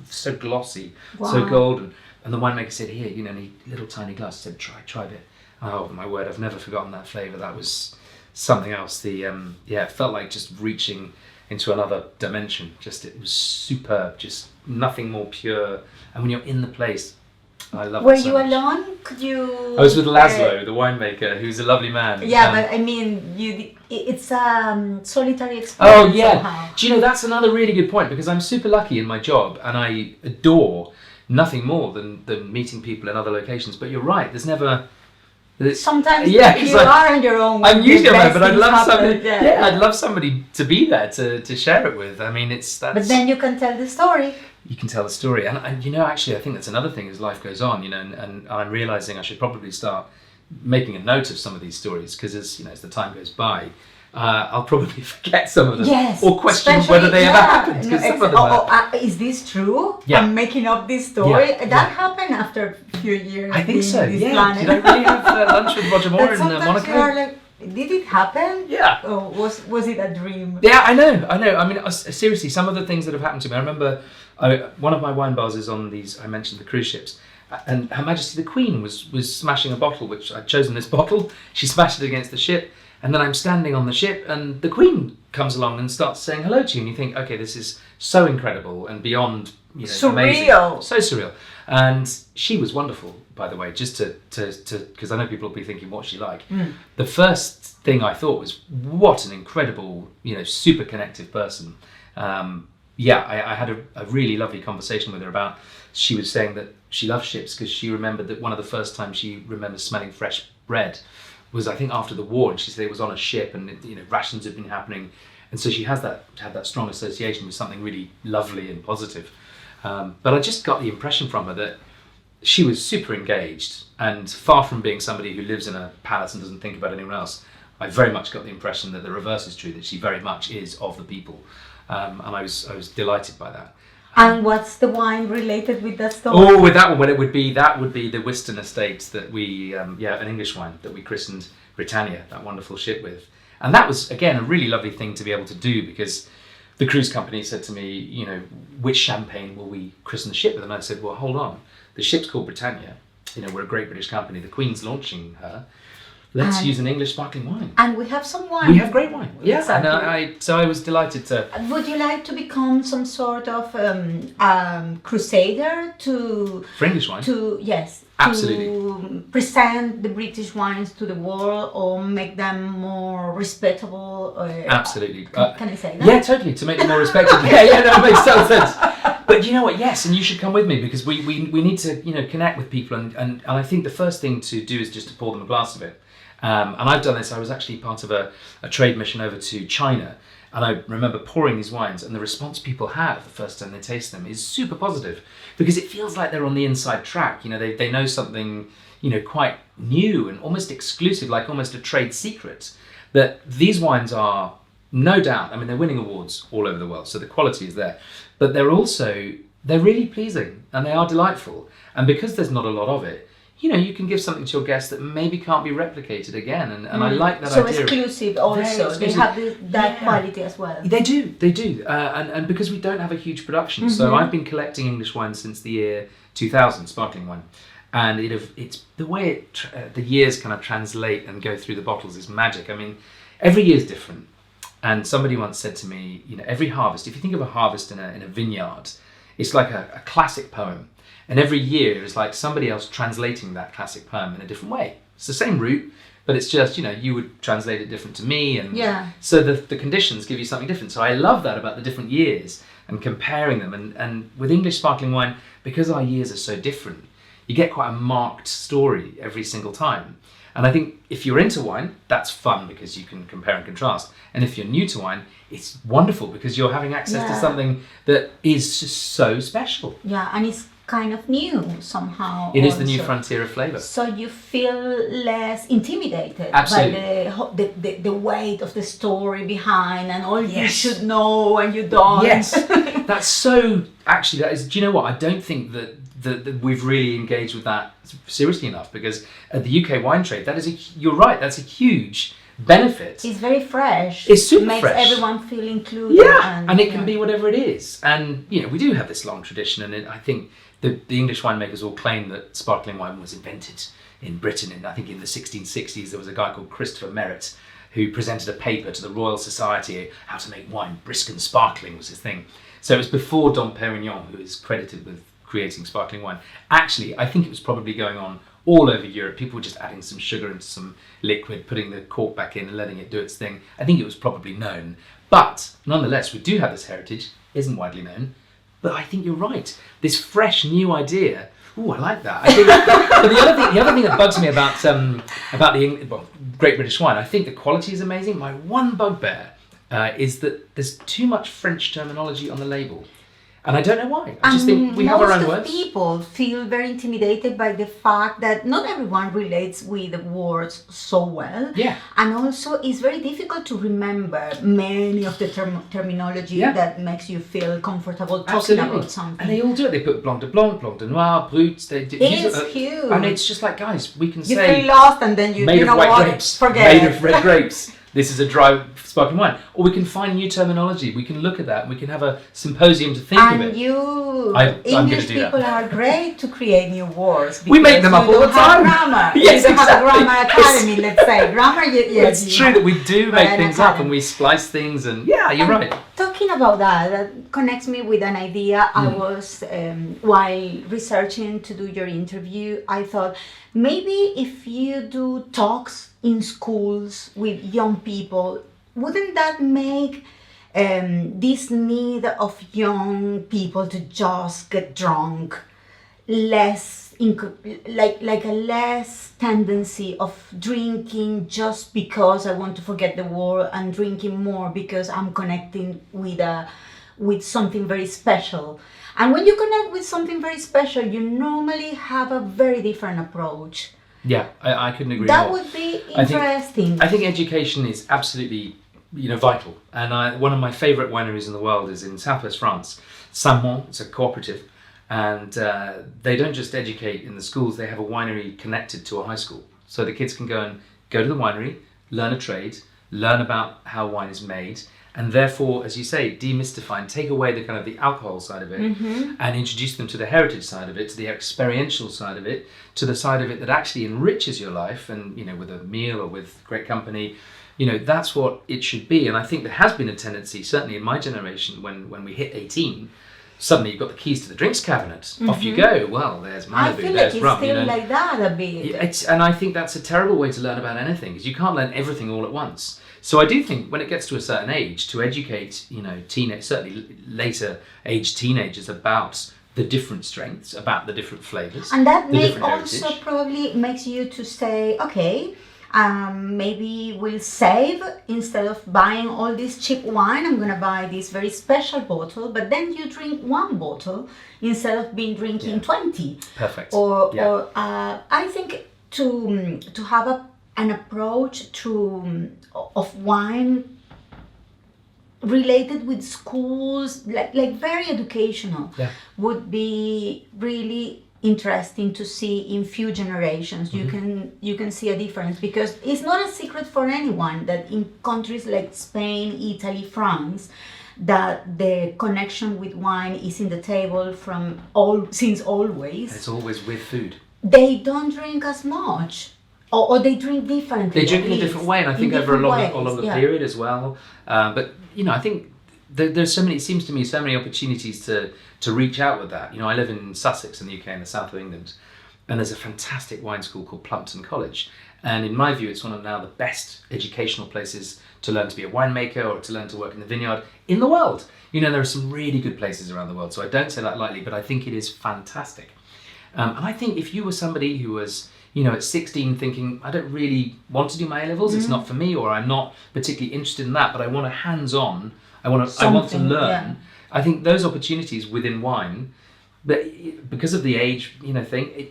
so glossy, so golden. And the winemaker said, here, in a little tiny glass, he said, try a bit. Oh my word, I've never forgotten that flavour. That was something else. It felt like just reaching into another dimension. It was superb, just nothing more pure. And when you're in the place, I love it. Were so you much. alone? Could you? I was with Laszlo, the winemaker, who's a lovely man. Yeah, but I mean, it's a solitary experience. Oh yeah. Somehow. Do you know, that's another really good point, because I'm super lucky in my job and I adore nothing more than meeting people in other locations. But you're right, there's never. Sometimes you are on your own. I'm usually alone, but I'd love happen. somebody. I'd love somebody to be there to share it with. I mean, that's. But then you can tell the story. You can tell the story, and actually, I think that's another thing as life goes on. And I'm realizing I should probably start making a note of some of these stories, because as the time goes by, I'll probably forget some of them, or question whether they ever happened. Because some of them is this true? Yeah. I'm making up this story. Yeah. That happened after a few years. I think so. This Yeah. planet. Did I really have lunch with Roger Moore in Sometimes you Monaco? are like, did it happen? Yeah. Or was it a dream? Yeah, I know. I mean, seriously, some of the things that have happened to me. I remember one of my wine bars is on these. I mentioned the cruise ships, and Her Majesty the Queen was smashing a bottle, which I'd chosen this bottle. She smashed it against the ship, and then I'm standing on the ship, and the Queen comes along and starts saying hello to you, and you think, okay, this is so incredible and beyond surreal, amazing. So surreal. And she was wonderful, by the way. Just to because I know people will be thinking, what's she like? The first thing I thought was, what an incredible, super connective person. I had a really lovely conversation with her about, she was saying that she loves ships because she remembered that one of the first times she remembers smelling fresh bread was, I think, after the war, and she said it was on a ship, and rations had been happening, and so she had that strong association with something really lovely and positive. But I just got the impression from her that she was super engaged, and far from being somebody who lives in a palace and doesn't think about anyone else, I very much got the impression that the reverse is true, that she very much is of the people. And I was delighted by that. And what's the wine related with that story? Oh, with that one, that would be the Whiston Estate that we, an English wine that we christened Britannia, that wonderful ship with. And that was, again, a really lovely thing to be able to do, because the cruise company said to me, you know, which champagne will we christen the ship with? And I said, well, hold on. The ship's called Britannia. You know, we're a great British company. The Queen's launching her. Let's use an English sparkling wine. And we have some wine. We have great wine. Yeah. Exactly. So I was delighted to... Would you like to become some sort of crusader to... For English wine? Yes. Absolutely. To present the British wines to the world or make them more respectable? Absolutely. Can I say that? Yeah, totally. To make them more respected. Yeah, no, it makes total sense. But you know what? Yes, and you should come with me because we need to, you know, connect with people. And I think the first thing to do is just to pour them a glass of it. And I've done this. I was actually part of a trade mission over to China. And I remember pouring these wines, and the response people have the first time they taste them is super positive because it feels like they're on the inside track. You know, they know something, you know, quite new and almost exclusive, like almost a trade secret. That these wines are, no doubt, I mean, they're winning awards all over the world, so the quality is there. But they're really pleasing and they are delightful. And because there's not a lot of it, you know, you can give something to your guests that maybe can't be replicated again. And I like that idea. So exclusive also. They have that quality as well. They do. And because we don't have a huge production, so I've been collecting English wine since the year 2000, sparkling wine. And it's the way the years kind of translate and go through the bottles is magic. I mean, every year is different. And somebody once said to me, you know, every harvest, if you think of a harvest in a vineyard, it's like a classic poem. And every year is like somebody else translating that classic poem in a different way. It's the same root, but it's just, you know, you would translate it different to me. And so the conditions give you something different. So I love that about the different years and comparing them. And with English sparkling wine, because our years are so different, you get quite a marked story every single time. And I think if you're into wine, that's fun because you can compare and contrast. And if you're new to wine, it's wonderful because you're having access to something that is just so special. Yeah, and it's kind of new somehow. It is the new frontier of flavour. So you feel less intimidated Absolutely. by the weight of the story behind and all you should know and you don't. Yes, that's so, actually, that is, do you know what? I don't think that we've really engaged with that seriously enough because at the UK wine trade, you're right, that's a huge benefit. It's very fresh. It's super fresh. Makes everyone feel included. Yeah, and it can be whatever it is. And, you know, we do have this long tradition, and I think the English winemakers all claim that sparkling wine was invented in Britain. And I think in the 1660s, there was a guy called Christopher Merritt who presented a paper to the Royal Society, how to make wine brisk and sparkling was his thing. So it was before Dom Perignon, who is credited with creating sparkling wine. Actually, I think it was probably going on all over Europe. People were just adding some sugar into some liquid, putting the cork back in and letting it do its thing. I think it was probably known. But nonetheless, we do have this heritage, isn't widely known. But I think you're right. This fresh new idea, ooh, I like that. I think, but the other thing that bugs me about the Great British Wine, I think the quality is amazing. My one bugbear is that there's too much French terminology on the label. And I don't know why. I just think we have our own words. Most people feel very intimidated by the fact that not everyone relates with the words so well. Yeah. And also it's very difficult to remember many of the terminology that makes you feel comfortable talking about something. And they all do it. They put blanc de blanc, blanc de noir, brut. It's huge. And it's just like, guys, we can you say... You feel lost and then you know white what? Grapes, Forget made of red grapes. This is a dry sparkling wine. Or we can find new terminology. We can look at that and we can have a symposium to think of it. And English people are great to create new words. We make them up all the time. Grammar. Yes, you don't have a grammar academy, let's say. Grammar, yes. It's true that we do make things up and we splice things and you're right. Talking about that connects me with an idea. I was, while researching to do your interview, I thought maybe if you do talks in schools with young people, wouldn't that make this need of young people to just get drunk less, like a less tendency of drinking just because I want to forget the world and drinking more because I'm connecting with something very special. And when you connect with something very special, you normally have a very different approach. Yeah, I couldn't agree more. That would be interesting. I think education is absolutely, vital. And one of my favourite wineries in the world is in southwest France, Saint-Mont. It's a cooperative, and they don't just educate in the schools. They have a winery connected to a high school, so the kids can go to the winery, learn a trade, learn about how wine is made, and therefore, as you say, demystify and take away the kind of the alcohol side of it and introduce them to the heritage side of it, to the experiential side of it, to the side of it that actually enriches your life, and, you know, with a meal or with great company, you know, that's what it should be. And I think there has been a tendency, certainly in my generation, when we hit 18, suddenly you've got the keys to the drinks cabinet. Off you go. Well, there's Malibu, I feel like there's it's rum. still You know? like that a bit. And I think that's a terrible way to learn about anything, because you can't learn everything all at once. So I do think when it gets to a certain age, to educate, you know, certainly later age teenagers about the different strengths, about the different flavors, And that the may different also heritage. probably makes you to say, okay, maybe we'll save, instead of buying all this cheap wine, I'm gonna buy this very special bottle, but then you drink one bottle instead of being drinking 20. Perfect. Or I think to have an approach of wine related with schools, like very educational, would be really interesting to see in few generations. You can see a difference, because it's not a secret for anyone that in countries like Spain, Italy, France, that the connection with wine is in the table since always. It's always with food. They don't drink as much, or they drink differently. They drink in a different way, and I think over a longer period as well. But you know, I think there's so many. It seems to me so many opportunities to reach out with that. You know, I live in Sussex in the UK, in the south of England, and there's a fantastic wine school called Plumpton College. And in my view, it's one of now the best educational places to learn to be a winemaker or to learn to work in the vineyard in the world. You know, there are some really good places around the world, so I don't say that lightly, but I think it is fantastic. And I think if you were somebody who was, you know, at 16 thinking, I don't really want to do my A-levels, it's not for me, or I'm not particularly interested in that, but I want a hands-on, I want to learn. Yeah. I think those opportunities within wine, but because of the age, you know, thing,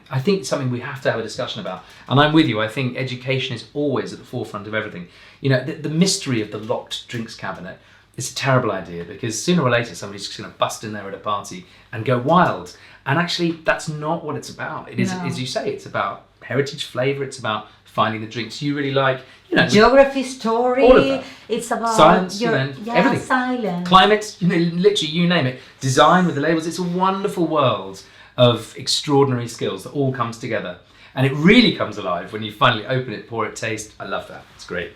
I think it's something we have to have a discussion about. And I'm with you. I think education is always at the forefront of everything. You know, the mystery of the locked drinks cabinet is a terrible idea, because sooner or later somebody's just going to bust in there at a party and go wild. And actually, that's not what it's about. It is, as you say, it's about heritage, flavour. It's about finding the drinks you really like. You know, geography, story. All of that. It's about science, everything. Silence. Climate, you know, literally, you name it. Design with the labels. It's a wonderful world of extraordinary skills that all comes together, and it really comes alive when you finally open it, pour it, taste. I love that. It's great.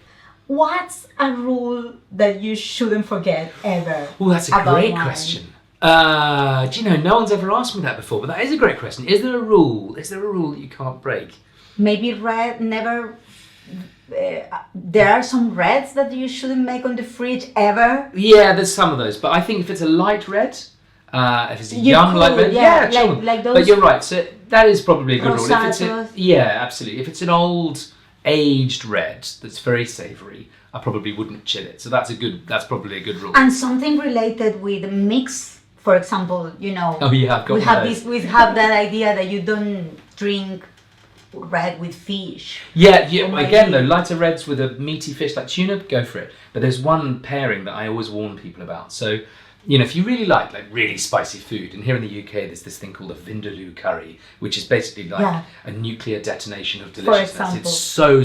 What's a rule that you shouldn't forget ever? Oh, that's a great question. Do you know, no one's ever asked me that before, but that is a great question. Is there a rule? Is there a rule that you can't break? Maybe never. There are some reds that you shouldn't make on the fridge ever. Yeah, there's some of those, but I think if it's a light red, if it's a young light red, like those. But you're right. So that is probably a good rule. Rosatos. Absolutely. If it's an old, aged red that's very savoury, I probably wouldn't chill it. So that's probably a good rule. And something related with mix, for example, you know. Oh yeah, I've got we have that idea that you don't drink red with fish. Yeah. Again, though, lighter reds with a meaty fish like tuna, go for it. But there's one pairing that I always warn people about. So, you know, if you really like really spicy food, and here in the UK there's this thing called a vindaloo curry, which is basically like a nuclear detonation of deliciousness. It's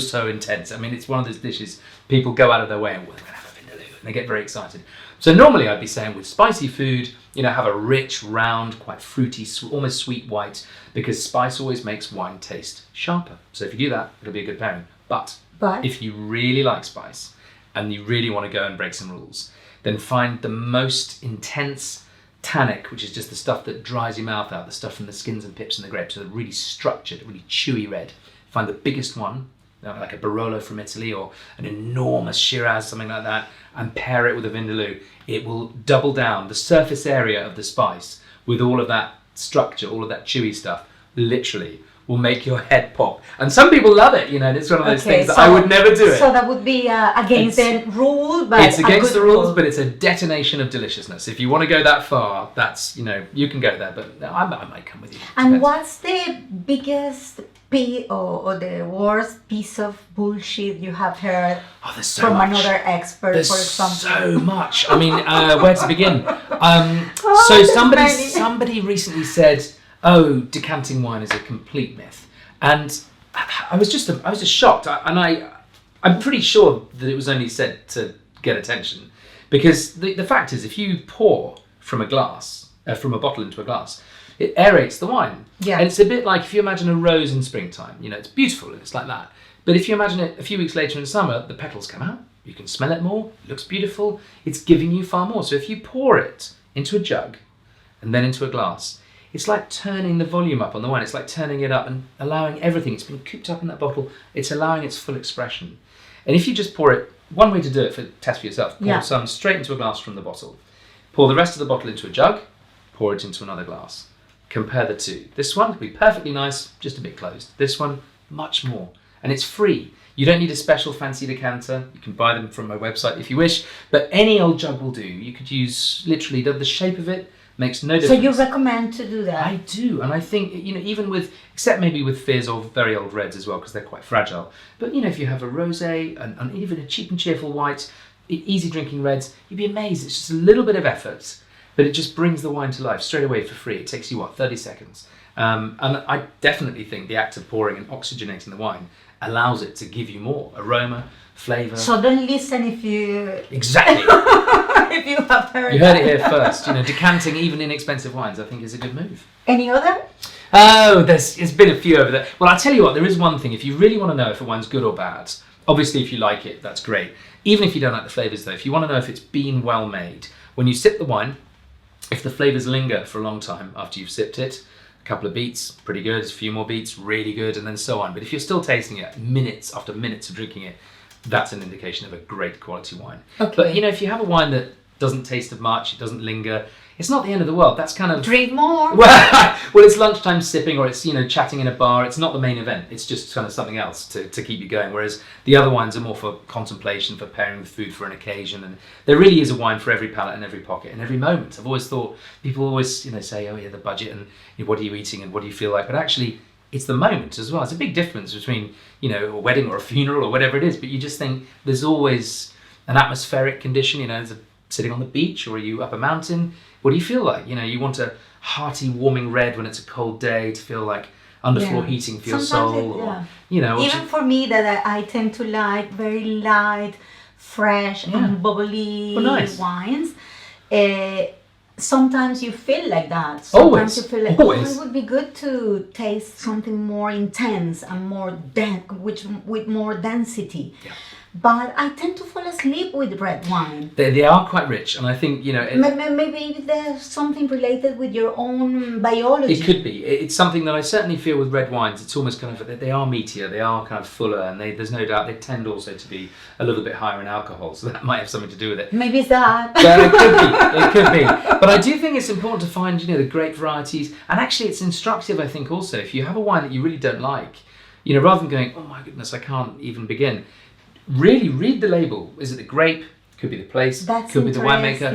so intense. I mean, it's one of those dishes people go out of their way and, well, we're going to have a vindaloo, and they get very excited. So normally I'd be saying with spicy food, you know, have a rich, round, quite fruity, almost sweet white, because spice always makes wine taste sharper. So if you do that, it'll be a good pairing. But if you really like spice and you really want to go and break some rules, then find the most intense tannic, which is just the stuff that dries your mouth out, the stuff from the skins and pips and the grapes, so the really structured, really chewy red. Find the biggest one, like a Barolo from Italy, or an enormous Shiraz, something like that, and pair it with a Vindaloo. It will double down the surface area of the spice with all of that structure, all of that chewy stuff, literally will make your head pop. And some people love it, you know, and it's one of those things that I would never do it. So that would be against the rule, but it's against the rules, but it's a detonation of deliciousness. If you want to go that far, that's, you know, you can go there, but I might come with you. And what's the biggest or the worst piece of bullshit you have heard from another expert, There's for example? So much. I mean, where to begin? Somebody recently said, "Oh, decanting wine is a complete myth," and I was just shocked. I'm pretty sure that it was only said to get attention, because the fact is, if you pour from a glass, from a bottle into a glass, it aerates the wine. Yeah. And it's a bit like if you imagine a rose in springtime. It's beautiful and it's like that. But if you imagine it a few weeks later in summer, the petals come out. You can smell it more. It looks beautiful. It's giving you far more. So if you pour it into a jug and then into a glass, it's like turning the volume up on the wine. It's like turning it up and allowing everything. It's been cooped up in that bottle. It's allowing its full expression. And if you just pour it, one way to do it, for test for yourself, pour some straight into a glass from the bottle. Pour the rest of the bottle into a jug, pour it into another glass. Compare the two. This one will be perfectly nice, just a bit closed. This one, much more. And it's free. You don't need a special fancy decanter. You can buy them from my website if you wish, but any old jug will do. You could use literally the shape of it. Makes no difference. So you recommend to do that? I do, and I think, even with, except maybe with fizz or very old reds as well, because they're quite fragile. But if you have a rosé and even a cheap and cheerful white, easy drinking reds, you'd be amazed. It's just a little bit of effort, but it just brings the wine to life straight away for free. It takes you 30 seconds. And I definitely think the act of pouring and oxygenating the wine allows it to give you more aroma, flavour. So don't listen if you... Exactly. If you have heard You heard it here first. Decanting even inexpensive wines, I think, is a good move. Any other? Oh, there's been a few over there. Well, I'll tell you what, there is one thing. If you really want to know if a wine's good or bad, obviously if you like it, that's great. Even if you don't like the flavours though, if you want to know if it's been well made, when you sip the wine, if the flavours linger for a long time after you've sipped it, a couple of beats, pretty good, a few more beats, really good, and then so on. But if you're still tasting it minutes after minutes of drinking it, that's an indication of a great quality wine. Okay. But if you have a wine that doesn't taste of much, it doesn't linger, it's not the end of the world. That's kind of... Drink more. Well, it's lunchtime sipping, or it's, chatting in a bar. It's not the main event. It's just kind of something else to keep you going. Whereas the other wines are more for contemplation, for pairing with food for an occasion. And there really is a wine for every palate and every pocket and every moment. I've always thought, people always, say, oh yeah, the budget and what are you eating and what do you feel like? But actually, it's the moment as well. It's a big difference between, a wedding or a funeral or whatever it is. But you just think there's always an atmospheric condition, sitting on the beach, or are you up a mountain? What do you feel like? You want a hearty, warming red when it's a cold day to feel like underfloor heating for your soul. Even for me, that I tend to like very light, fresh and bubbly wines. Sometimes you feel like that. Sometimes you feel like, it would be good to taste something more intense and more with more density. Yeah. But I tend to fall asleep with red wine. They are quite rich, and I think, maybe there's something related with your own biology. It could be. It's something that I certainly feel with red wines. It's almost kind of, they are meatier, they are kind of fuller, and there's no doubt they tend also to be a little bit higher in alcohol, so that might have something to do with it. Maybe it's that. But it could be. But I do think it's important to find, the great varieties, and actually it's instructive, I think, also, if you have a wine that you really don't like, rather than going, oh my goodness, I can't even begin, really read the label. Is it the grape? Could be the place. Could be the winemaker.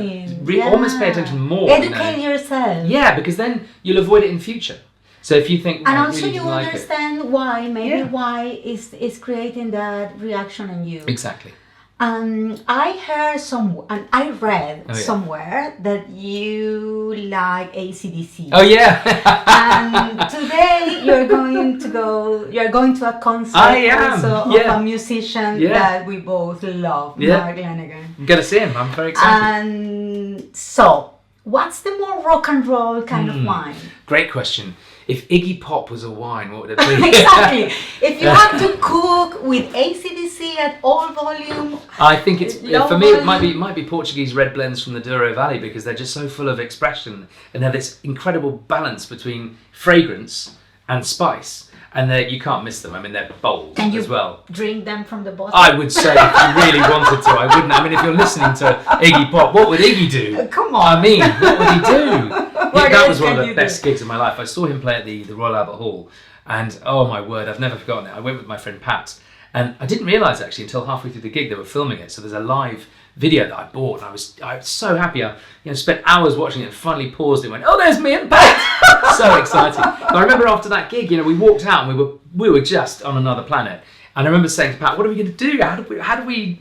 Almost pay attention more. Educate yourself. Yeah, because then you'll avoid it in future. So if you think, and also you understand why, why is creating that reaction in you. Exactly. I heard and I read somewhere that you like AC/DC. Oh yeah. And today you're going to a concert of a musician that we both love, Mark Lanigan. I'm gonna see him. I'm very excited. And so, what's the more rock and roll kind of wine? Great question. If Iggy Pop was a wine, what would it be? Exactly. If you have to cook with AC/DC at all volume, I think it's for me. It might be Portuguese red blends from the Douro Valley, because they're just so full of expression and they have this incredible balance between fragrance and spice, and you can't miss them. I mean, they're bold as well. Drink them from the bottle. I would say, if you really wanted to, I wouldn't. I mean, if you're listening to Iggy Pop, what would Iggy do? Come on. I mean, what would he do? That was one of the best gigs of my life. I saw him play at the Royal Albert Hall, and oh my word, I've never forgotten it. I went with my friend Pat, and I didn't realise actually until halfway through the gig they were filming it. So there's a live video that I bought, and I was so happy. I spent hours watching it and finally paused it and went, oh, there's me and Pat. So excited. But I remember after that gig, we walked out and we were just on another planet. And I remember saying to Pat, what are we going to do? How do we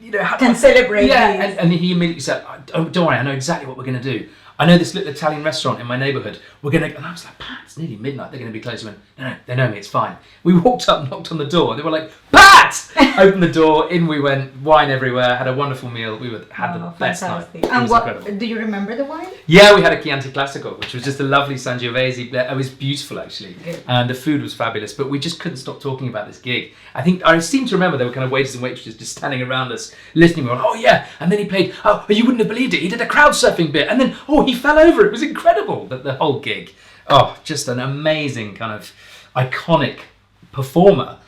celebrate this? And he immediately said, oh, don't worry, I know exactly what we're going to do. I know this little Italian restaurant in my neighbourhood. And I was like, Pat, it's nearly midnight. They're going to be closed. He went, no, they know me. It's fine. We walked up, knocked on the door. They were like, Pat! Opened the door, in we went, wine everywhere, had a wonderful meal. We had the best night. It And was what, incredible. do you remember the wine? Yeah, we had a Chianti Classico, which was just a lovely Sangiovese. It was beautiful, actually. Good. And the food was fabulous, but we just couldn't stop talking about this gig. I seem to remember there were kind of waiters and waitresses just standing around us, listening. We were like, oh yeah, and then he played, oh, you wouldn't have believed it, he did a crowd surfing bit, and then, oh, he fell over. It was incredible, the whole gig. Oh, just an amazing kind of iconic performer.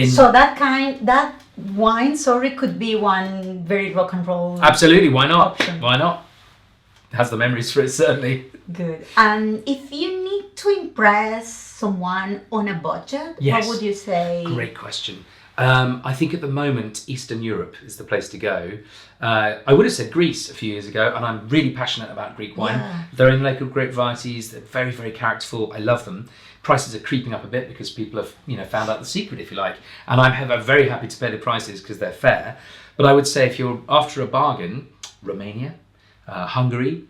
So that wine, could be one very rock and roll. Absolutely, why not? Option. Why not? Has the memories for it, certainly. Good. And if you need to impress someone on a budget, Yes. what would you say? Great question. I think at the moment, Eastern Europe is the place to go. I would have said Greece a few years ago, and I'm really passionate about Greek wine. Yeah. They're in local grape varieties. They're very, very characterful. I love them. Prices are creeping up a bit because people have, found out the secret, if you like. And I'm very happy to pay the prices because they're fair. But I would say if you're after a bargain, Romania, Hungary,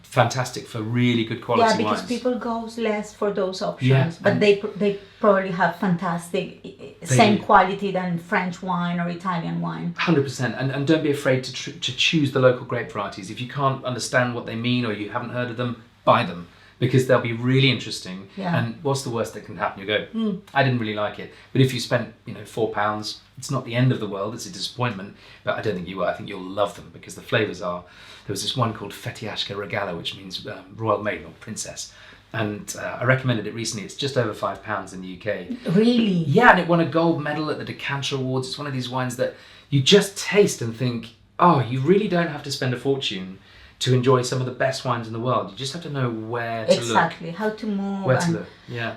fantastic for really good quality wines. Yeah, because people go less for those options, Yeah, but they probably have fantastic, same quality than French wine or Italian wine. 100%, and don't be afraid to choose the local grape varieties. If you can't understand what they mean or you haven't heard of them, buy them. Because they'll be really interesting. Yeah. And what's the worst that can happen? You go, I didn't really like it. But if you spent, £4, it's not the end of the world. It's a disappointment. But I don't think you will. I think you'll love them because the flavours are. There was this one called Fetiashka Regala, which means royal maiden or princess. And I recommended it recently. It's just over £5 in the UK. Really? Yeah, and it won a gold medal at the Decanter Awards. It's one of these wines that you just taste and think, oh, you really don't have to spend a fortune to enjoy some of the best wines in the world. You just have to know where to look. Exactly, how to move. Where to look, yeah.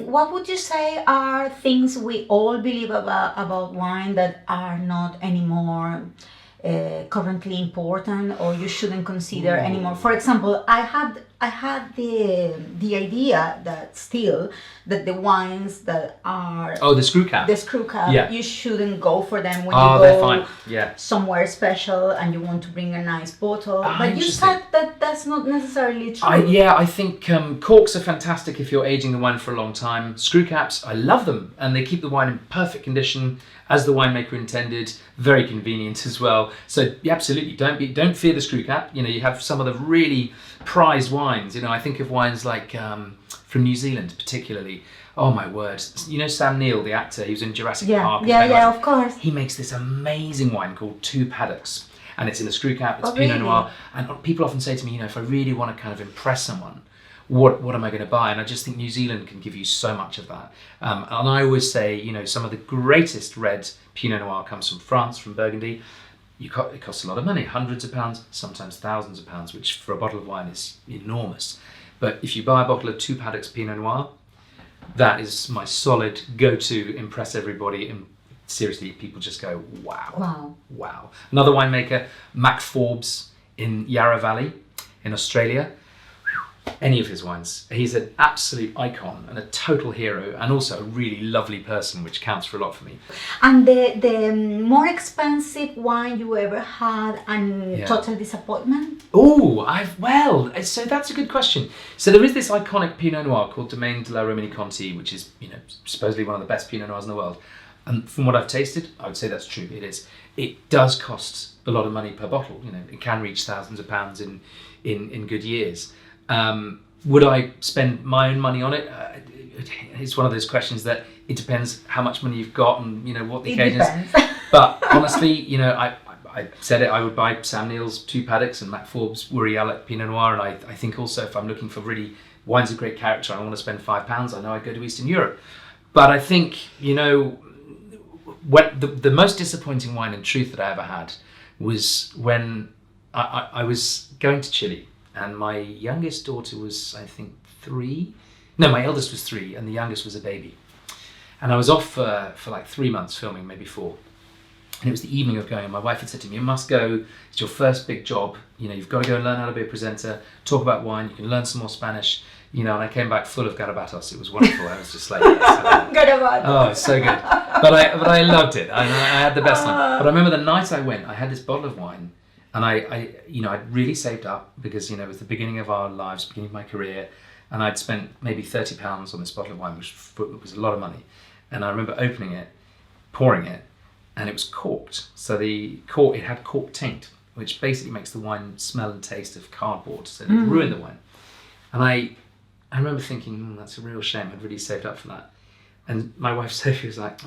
What would you say are things we all believe about wine that are not anymore currently important, or you shouldn't consider anymore? For example, I had the idea that the wines that are the screw cap. Yeah. You shouldn't go for them when they're you fine. go Yeah. somewhere special and you want to bring a nice bottle. But you interesting. said that that's not necessarily true. I think corks are fantastic if you're aging the wine for a long time. Screw caps, I love them, and they keep the wine in perfect condition as the winemaker intended. Very convenient as well. So yeah, absolutely, don't fear the screw cap. You have some of the really prized wines. I think of wines like from New Zealand particularly. Oh my word! Sam Neill, the actor, he was in Jurassic Park. Yeah, of course. He makes this amazing wine called Two Paddocks, and it's in a screw cap. It's Oh, Pinot really? Noir, and people often say to me, if I really want to kind of impress someone, what am I going to buy? And I just think New Zealand can give you so much of that. And I always say, some of the greatest red Pinot Noir comes from France, from Burgundy. It costs a lot of money, hundreds of pounds, sometimes thousands of pounds, which for a bottle of wine is enormous. But if you buy a bottle of Two Paddocks Pinot Noir, that is my solid go-to, impress everybody. And seriously, people just go, wow. Another winemaker, Mac Forbes in Yarra Valley in Australia. Any of his wines. He's an absolute icon and a total hero, and also a really lovely person, which counts for a lot for me. And the more expensive wine you ever had and total disappointment? So that's a good question. So there is this iconic Pinot Noir called Domaine de la Romani Conti, which is, supposedly one of the best Pinot Noirs in the world. And from what I've tasted, I would say that's true. It is. It does cost a lot of money per bottle. It can reach thousands of pounds in good years. Would I spend my own money on it? It's one of those questions that it depends how much money you've got and what the occasion is. But honestly, I said it. I would buy Sam Neill's Two Paddocks and Mac Forbes Wurialek Pinot Noir, and I think also if I'm looking for really wines of great character, I want to spend £5. I know I'd go to Eastern Europe. But I think when the most disappointing wine in truth that I ever had was when I was going to Chile. And my youngest daughter was, I think, 3. No, my eldest was 3, and the youngest was a baby. And I was off for like 3 months filming, maybe 4. And it was the evening of going, and my wife had said to me, you must go, it's your first big job. You've got to go and learn how to be a presenter, talk about wine, you can learn some more Spanish. And I came back full of garabatos. It was wonderful. I was just like, Garabatos. Oh, it's so good. But I loved it. I had the best time. But I remember the night I went, I had this bottle of wine. And I'd really saved up because, it was the beginning of our lives, beginning of my career. And I'd spent maybe £30 on this bottle of wine, which was a lot of money. And I remember opening it pouring it, and it was corked. So it had cork taint, which basically makes the wine smell and taste of cardboard, so it ruined the wine. And I remember thinking, that's a real shame. I'd really saved up for that. And my wife Sophie was like,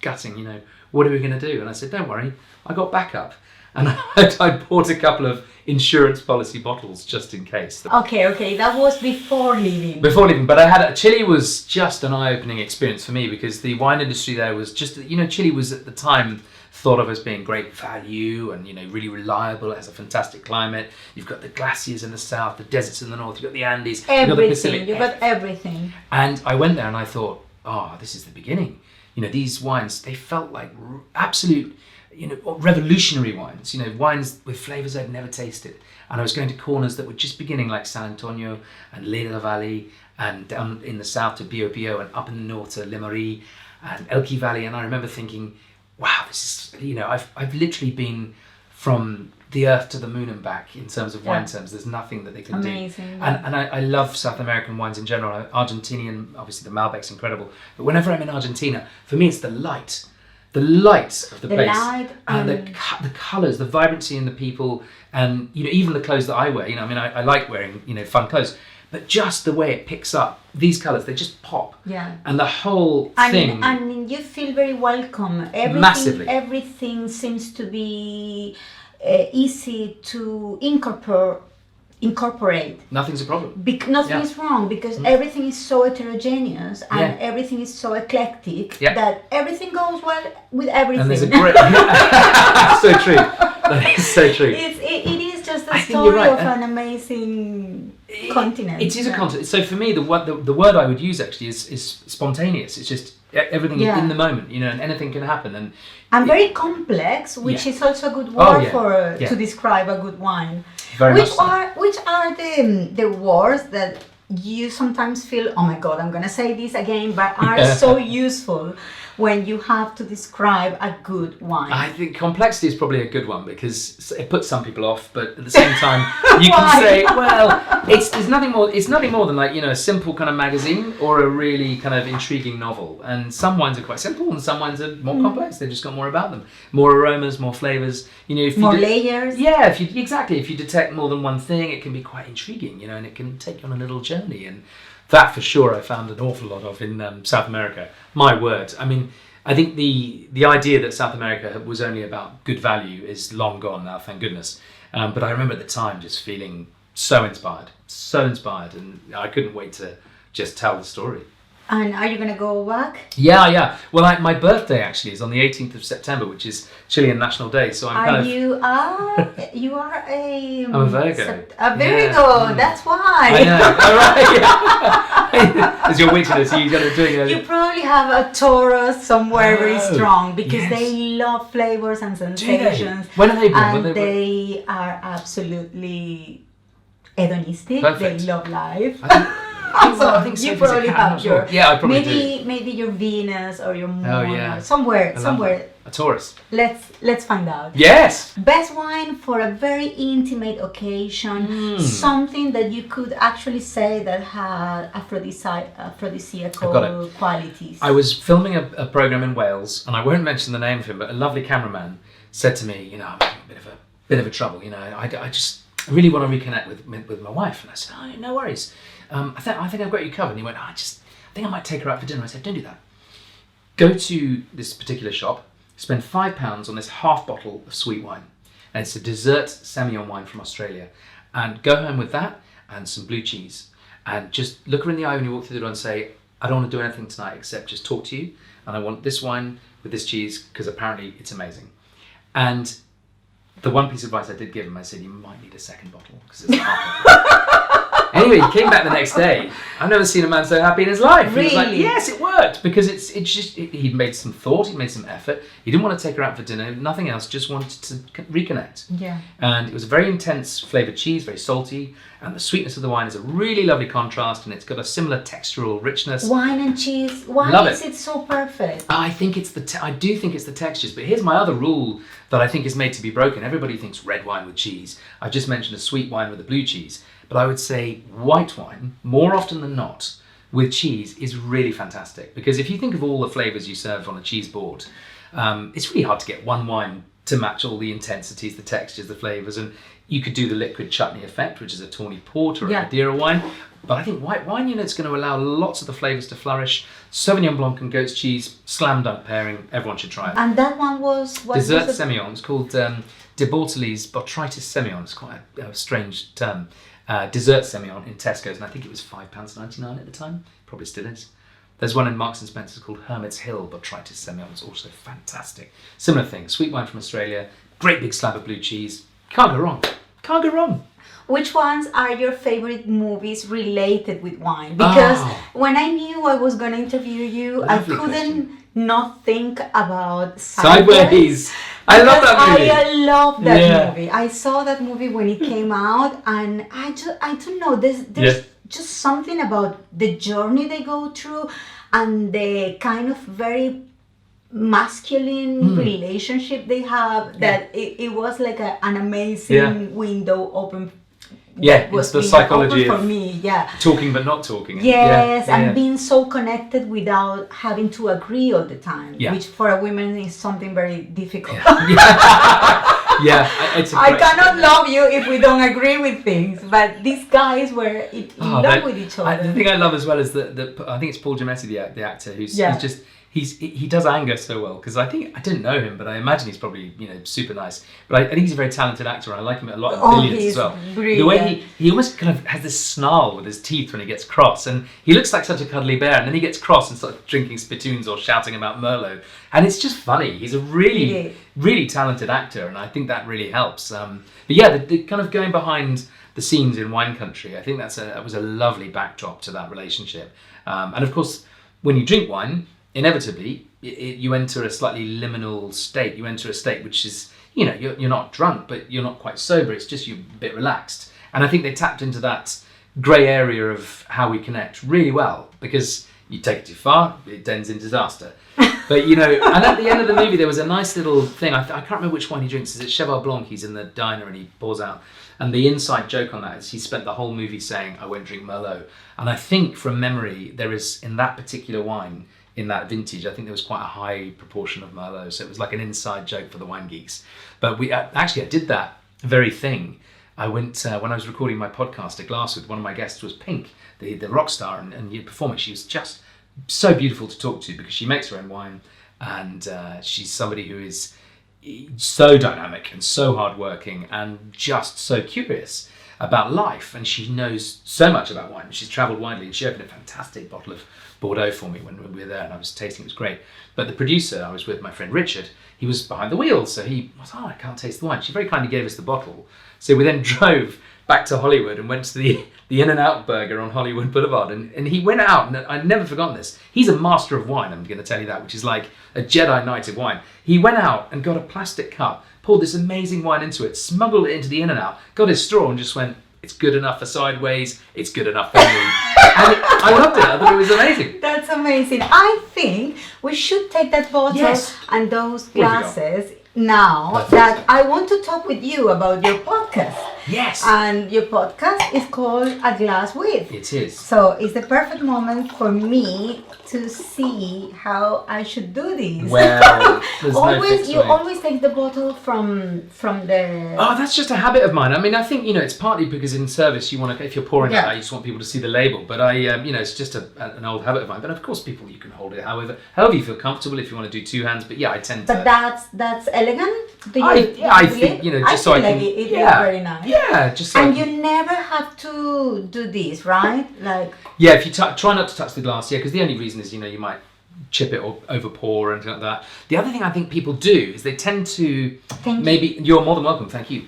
gutting, what are we going to do? And I said, don't worry, I got backup. And I bought a couple of insurance policy bottles just in case. Okay, that was before leaving. But Chile was just an eye-opening experience for me, because the wine industry there was just, Chile was at the time thought of as being great value and, really reliable. It has a fantastic climate. You've got the glaciers in the south, the deserts in the north, you've got the Andes, you've got the Pacific. You've got everything. And I went there and I thought, this is the beginning. These wines, they felt like absolute, revolutionary wines, wines with flavors I'd never tasted. And I was going to corners that were just beginning, like San Antonio and Leda Valley, and down in the south to Bio Bio, and up in the north to Limari and Elqui Valley. And I remember thinking, wow, this is, I've literally been from the earth to the moon and back in terms of wine terms. There's nothing that they can do. Amazing. And I love South American wines in general. Argentinian, obviously the Malbec's incredible. But whenever I'm in Argentina, for me it's the light of the place. Light and the colours, the vibrancy in the people, and even the clothes that I wear. I like wearing fun clothes. But just the way it picks up these colours, they just pop. Yeah. And the whole thing. And you feel very welcome. Massively. Everything seems to be easy to incorporate. Nothing's a problem. Nothing is wrong, because everything is so heterogeneous and everything is so eclectic that everything goes well with everything. And there's a great... So true. That is so true. It is just a I think story you're right. of an amazing continent. It is a continent. So for me, the word I would use actually is spontaneous. It's just everything in the moment, and anything can happen. And very complex, which is also a good word to describe a good wine. Which are the words that you sometimes feel, oh my God, I'm going to say this again, but are so useful when you have to describe a good wine? I think complexity is probably a good one, because it puts some people off, but at the same time, you can say, well, it's nothing more than like, a simple kind of magazine or a really kind of intriguing novel. And some wines are quite simple and some wines are more complex. They've just got more about them, more aromas, more flavors. More layers. Yeah, if you detect more than one thing, it can be quite intriguing, and it can take you on a little journey. And that for sure I found an awful lot of in South America. My word. I mean, I think the idea that South America was only about good value is long gone now, thank goodness. But I remember at the time just feeling so inspired, and I couldn't wait to just tell the story. And are you going to go back? Yeah. Well, my birthday actually is on the 18th of September, which is Chilean National Day. So you are a... I'm a Virgo. A Virgo, that's why. I know. All right. Yeah. As your witness, you probably have a Taurus somewhere very strong, because they love flavors and sensations. Do they? When are they born? And they are absolutely hedonistic. Perfect. They love life. I think you probably have your... Yeah, I probably do. Maybe your Venus or your Moon. Oh, yeah. Somewhere. A Taurus. Let's find out. Yes. Best wine for a very intimate occasion. Something that you could actually say that had aphrodisiacal qualities. I was filming a program in Wales, and I won't mention the name of him, but a lovely cameraman said to me, I'm having a bit of a trouble. I really want to reconnect with my wife. And I said, oh, no worries. I think I've got you covered. And he went, I think I might take her out for dinner. I said, don't do that. Go to this particular shop, spend £5 on this half bottle of sweet wine. And it's a dessert Semillon wine from Australia. And go home with that and some blue cheese. And just look her in the eye when you walk through the door and say, I don't want to do anything tonight except just talk to you. And I want this wine with this cheese, because apparently it's amazing. And the one piece of advice I did give him, I said, you might need a second bottle, because it's a half bottle. Anyway, he came back the next day. I've never seen a man so happy in his life. Really? He was like, yes, it worked, because he'd made some thought, he'd made some effort. He didn't want to take her out for dinner, nothing else, just wanted to reconnect. Yeah. And it was a very intense flavoured cheese, very salty, and the sweetness of the wine is a really lovely contrast, and it's got a similar textural richness. Wine and cheese. Why Love is it so perfect? I do think it's the textures, but here's my other rule that I think is made to be broken. Everybody thinks red wine with cheese. I've just mentioned a sweet wine with a blue cheese. But I would say white wine, more often than not, with cheese is really fantastic, because if you think of all the flavours you serve on a cheese board, it's really hard to get one wine to match all the intensities, the textures, the flavours. And you could do the liquid chutney effect, which is a tawny port or a Madeira wine. But I think white wine, it's going to allow lots of the flavours to flourish. Sauvignon Blanc and goat's cheese, slam dunk pairing. Everyone should try it. And that one was... Dessert Semillon. It's called De Bortoli's Botrytis Semillon. It's quite a strange term. Dessert Semillon in Tesco's, and I think it was £5.99 at the time. Probably still is. There's one in Marks and Spencer's called Hermit's Hill Botrytis Semillon. It's also fantastic. Similar thing. Sweet wine from Australia. Great big slab of blue cheese. Can't go wrong. Can't go wrong. Which ones are your favorite movies related with wine? Because when I knew I was going to interview you, I couldn't not think about Sideways. I love that movie. I love that movie. I saw that movie when it came out, and I don't know, there's just something about the journey they go through and the kind of very masculine relationship they have, that it was like an amazing window open. It's the psychology for of me, talking but not talking. And being so connected without having to agree all the time, which for a woman is something very difficult. I cannot love you if we don't agree with things, but these guys were in love with each other. The thing I love as well is that I think it's Paul Giamatti, the actor, who's just... He does anger so well, because I didn't know him, but I imagine he's probably super nice. But I think he's a very talented actor, and I like him a lot in Billions as well. Brilliant. The way he almost kind of has this snarl with his teeth when he gets cross, and he looks like such a cuddly bear, and then he gets cross and starts drinking spittoons or shouting about Merlot, and it's just funny. He's a really, really talented actor, and I think that really helps. But the kind of going behind the scenes in wine country, I think that was a lovely backdrop to that relationship. And of course, when you drink wine, inevitably, you enter a slightly liminal state. You enter a state which is, you're not drunk, but you're not quite sober. It's just you're a bit relaxed. And I think they tapped into that grey area of how we connect really well, because you take it too far, it ends in disaster. But, and at the end of the movie, there was a nice little thing. I can't remember which wine he drinks. Is it Cheval Blanc? He's in the diner and he pours out. And the inside joke on that is he spent the whole movie saying, I won't drink Merlot. And I think from memory, there is, in that particular wine, in that vintage, I think there was quite a high proportion of Merlot, so it was like an inside joke for the wine geeks. But I did that very thing. I went, when I was recording my podcast, A Glass with, one of my guests was Pink, the rock star and performer. She was just so beautiful to talk to, because she makes her own wine, and she's somebody who is so dynamic and so hardworking and just so curious about life, and she knows so much about wine. She's travelled widely, and she opened a fantastic bottle of Bordeaux for me when we were there, and I was tasting. It was great. But the producer, I was with, my friend Richard, he was behind the wheel, so he was, I can't taste the wine. She very kindly gave us the bottle. So we then drove back to Hollywood and went to the In-N-Out Burger on Hollywood Boulevard, and he went out, and I've never forgotten this. He's a master of wine, I'm going to tell you that, which is like a Jedi Knight of wine. He went out and got a plastic cup, poured this amazing wine into it, smuggled it into the In-N-Out, got his straw and just went, it's good enough for Sideways, it's good enough for me. And I loved it. I thought it was amazing. That's amazing. I think we should take that bottle and those glasses now that I want to talk with you about your podcast. Yes. And your podcast is called A Glass With. It is. So it's the perfect moment for me to see how I should do this. Well, there's you always take the bottle from the... Oh, that's just a habit of mine. I mean, I think, it's partly because in service you want to, if you're pouring it out, you just want people to see the label. But it's just an old habit of mine. But of course, you can hold it however you feel comfortable, if you want to do two hands. But I tend to... But that's elegant? I think, just so I can... It is very nice. Yeah, just so and you never have to do this, right? Like... Yeah, if you try not to touch the glass, because the only reason is, you might chip it or over pour or anything like that. The other thing I think people do is they tend to you're more than welcome, thank you.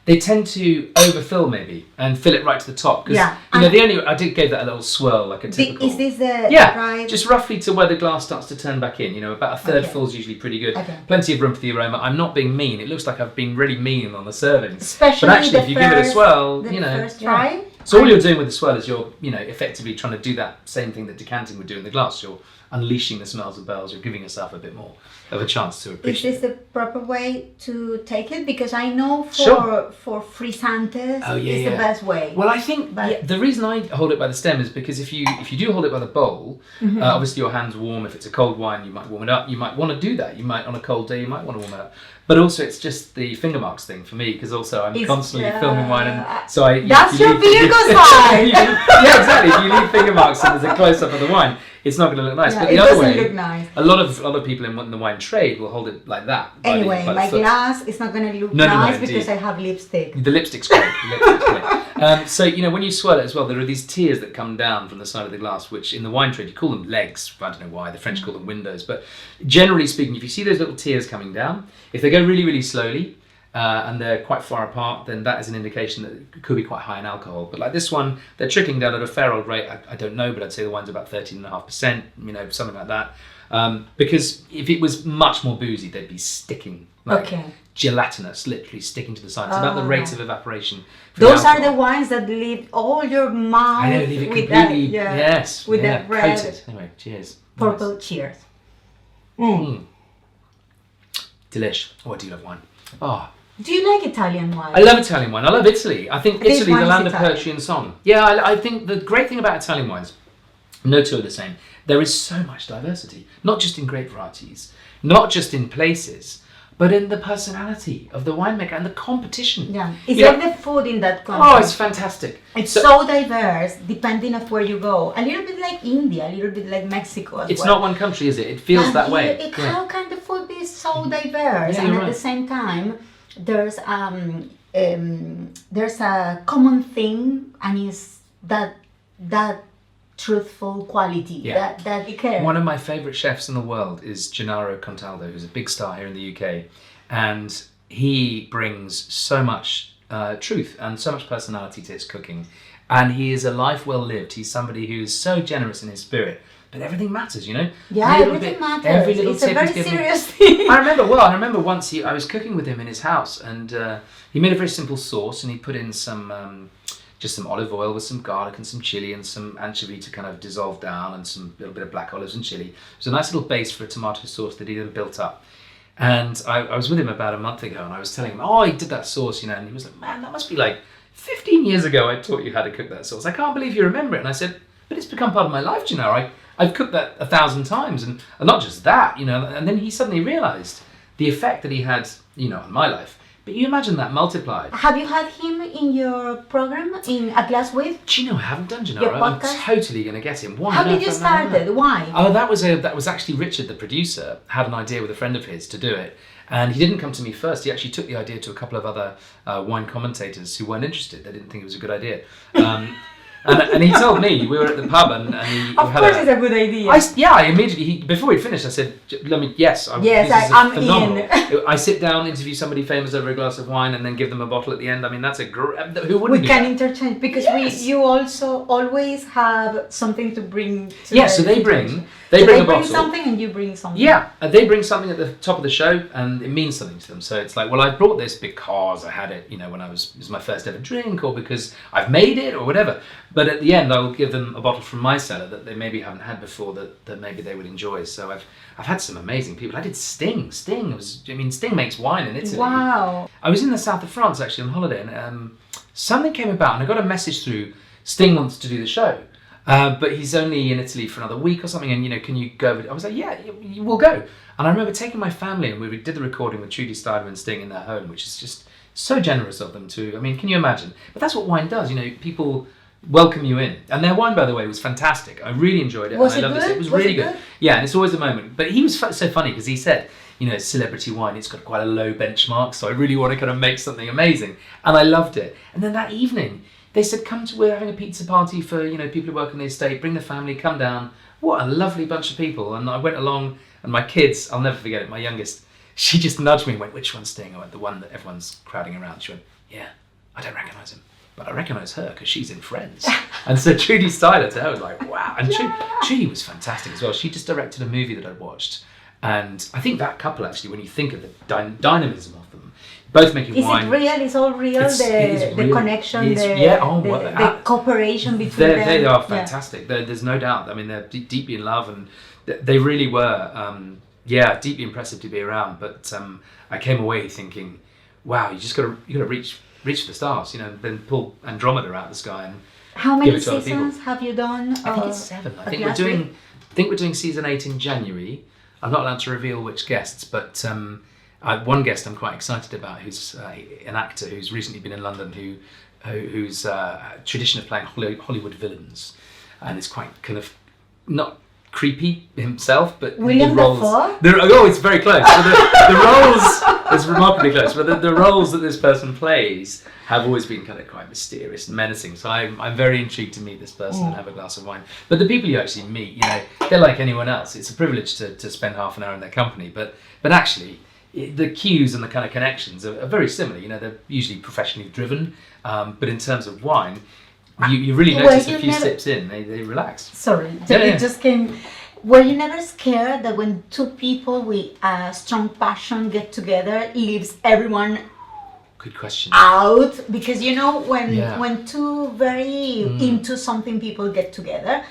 They tend to overfill maybe and fill it right to the top. Because I gave that a little swirl, like a typical. Is this the right? Just roughly to where the glass starts to turn back in. About a third full is usually pretty good. Okay. Plenty of room for the aroma. I'm not being mean. It looks like I've been really mean on the servings. Especially but actually, if you give it a swirl, first try. So all you're doing with the swirl is you're, effectively trying to do that same thing that decanting would do in the glass. You're unleashing the smells of bells, you're giving yourself a bit more of a chance to Is appreciate this the proper way to take it? Because I know Sure. for frisantes, Oh, yeah, it's yeah. the best way. Well, I think the reason I hold it by the stem is because if you do hold it by the bowl, obviously your hand's warm. If it's a cold wine, you might warm it up. You might want to do that. You might, on a cold day, you might want to warm it up. But also, it's just the finger marks thing for me, because also I'm constantly filming wine, and so That's your Virgo side. Yeah, exactly. If you leave finger marks and there's a close up of the wine, it's not going to look nice. Yeah, but the it other doesn't way, look nice. a lot of people in the wine trade will hold it like that. Anyway, by the my foot. glass is not going to look No, nice indeed. because I have lipstick. The lipstick's great. So, when you swirl it as well, there are these tears that come down from the side of the glass, which in the wine trade, you call them legs. I don't know why. The French call them windows. But generally speaking, if you see those little tears coming down, if they go really, really slowly, and they're quite far apart, then that is an indication that it could be quite high in alcohol. But like this one, they're trickling down at a fair old rate. I don't know, but I'd say the wine's about 13.5%, something like that. Because if it was much more boozy, they'd be sticking, gelatinous, literally sticking to the side. It's about the rate of evaporation. Those are the wines that leave all your mouth I know, leave it with completely, that, with that red, coated. Anyway, cheers. purple. Nice. Cheers. Delish. Oh, I do love wine. Oh, Do you like Italian wine? I love Italian wine. I love Italy. I think This Italy, one the is land of Italian. poetry and song. Yeah, I think the great thing about Italian wines, no two are the same. There is so much diversity, not just in grape varieties, not just in places, but in the personality of the winemaker and the competition. Yeah, it's You like know- the food in that country. Oh, it's fantastic. It's so diverse, depending of where you go. A little bit like India, a little bit like Mexico as It's well. not one country, is it? It feels that way. Yeah. How can the food be so diverse? Yeah, And you're at the right. same time, there's a common thing, and it's that truthful quality, Yeah. that you care. One of my favourite chefs in the world is Gennaro Contaldo, who's a big star here in the UK. And he brings so much truth and so much personality to his cooking. And he is a life well lived. He's somebody who is so generous in his spirit. But everything matters, Yeah, Little everything bit- matters. Every little It's a tip very is given. serious thing. I remember once I was cooking with him in his house, and he made a very simple sauce, and he put in just some olive oil with some garlic and some chili and some anchovy to kind of dissolve down, and some little bit of black olives and chili. It was a nice little base for a tomato sauce that he then built up. And I was with him about a month ago, and I was telling him, oh, he did that sauce, and he was like, man, that must be like 15 years ago I taught you how to cook that sauce. I can't believe you remember it. And I said, but it's become part of my life, I've cooked that 1,000 times, and not just that, and then he suddenly realised the effect that he had, on my life. But you imagine that multiplied. Have you had him in your program, in A Glass With? Do you know I haven't done Your Gennaro? I'm podcast? totally going to get him. Why How on did earth you have I not done start it? Why? Oh, that was actually Richard, the producer, had an idea with a friend of his to do it. And he didn't come to me first. He actually took the idea to a couple of other wine commentators who weren't interested. They didn't think it was a good idea. And he told me, we were at the pub, and he Of had course, it's a good idea. I immediately, before he'd finished, I said, this I'm phenomenal. in. I sit down, interview somebody famous over a glass of wine, and then give them a bottle at the end. I mean, that's who wouldn't We do can that? interchange because Yes. you also always have something to bring. To Yeah, the so they bring situation. a They bring bottle. something and you bring something. Yeah, they bring something at the top of the show, and it means something to them. So it's like, well, I brought this because I had it, when it was my first ever drink, or because I've made it, or whatever. But at the end, I will give them a bottle from my cellar that they maybe haven't had before, that maybe they would enjoy. So I've had some amazing people. I did Sting. Sting makes wine in Italy. Wow. I was in the south of France actually on holiday, and something came about, and I got a message through. Sting wants to do the show. But he's only in Italy for another week or something, and can you go? I was like, yeah, we'll go. And I remember taking my family, and we did the recording with Trudy Steiner and Sting in their home, which is just so generous of them to. I mean, can you imagine? But that's what wine does. People welcome you in, and their wine, by the way, was fantastic. I really enjoyed it. Was and I it loved good? It was Was really it good. good? Yeah, and it's always a moment. But he was so funny because he said, it's celebrity wine. It's got quite a low benchmark, so I really want to kind of make something amazing, and I loved it. And then that evening, they said, we're having a pizza party for, people who work on the estate, bring the family, come down. What a lovely bunch of people. And I went along, and my kids, I'll never forget it, my youngest, she just nudged me and went, which one's Sting? I went, the one that everyone's crowding around. She went, yeah, I don't recognise him, but I recognise her because she's in Friends. And so Trudy Styler to her was like, wow. And Trudy was fantastic as well. She just directed a movie that I'd watched. And I think that couple, actually, when you think of the dynamism of them, both making wine. Is it real? It's all real? It is The real. connection, Well, the cooperation between them? They are fantastic. There's no doubt. I mean, they're deeply in love, and They really were, deeply impressive to be around. But I came away thinking, wow, you gotta reach for the stars, then pull Andromeda out of the sky and How give many it to other people. seasons have you done? I think it's 7. I think we're doing season 8 in January. I'm not allowed to reveal which guests, but one guest I'm quite excited about, who's an actor who's recently been in London, who's a tradition of playing Hollywood villains, and is quite kind of not creepy himself, but William the roles. It's very close. So the roles, it's remarkably close. But the roles that this person plays have always been kind of quite mysterious and menacing. So I'm very intrigued to meet this person and have a glass of wine. But the people you actually meet, they're like anyone else. It's a privilege to spend half an hour in their company. But actually, the cues and the kind of connections are very similar. They're usually professionally driven. But in terms of wine, you really notice a few sips in, they relax. Sorry, it just came. Were you never scared that when two people with a strong passion get together, leaves everyone Good question. out? Because when two very into something people get together,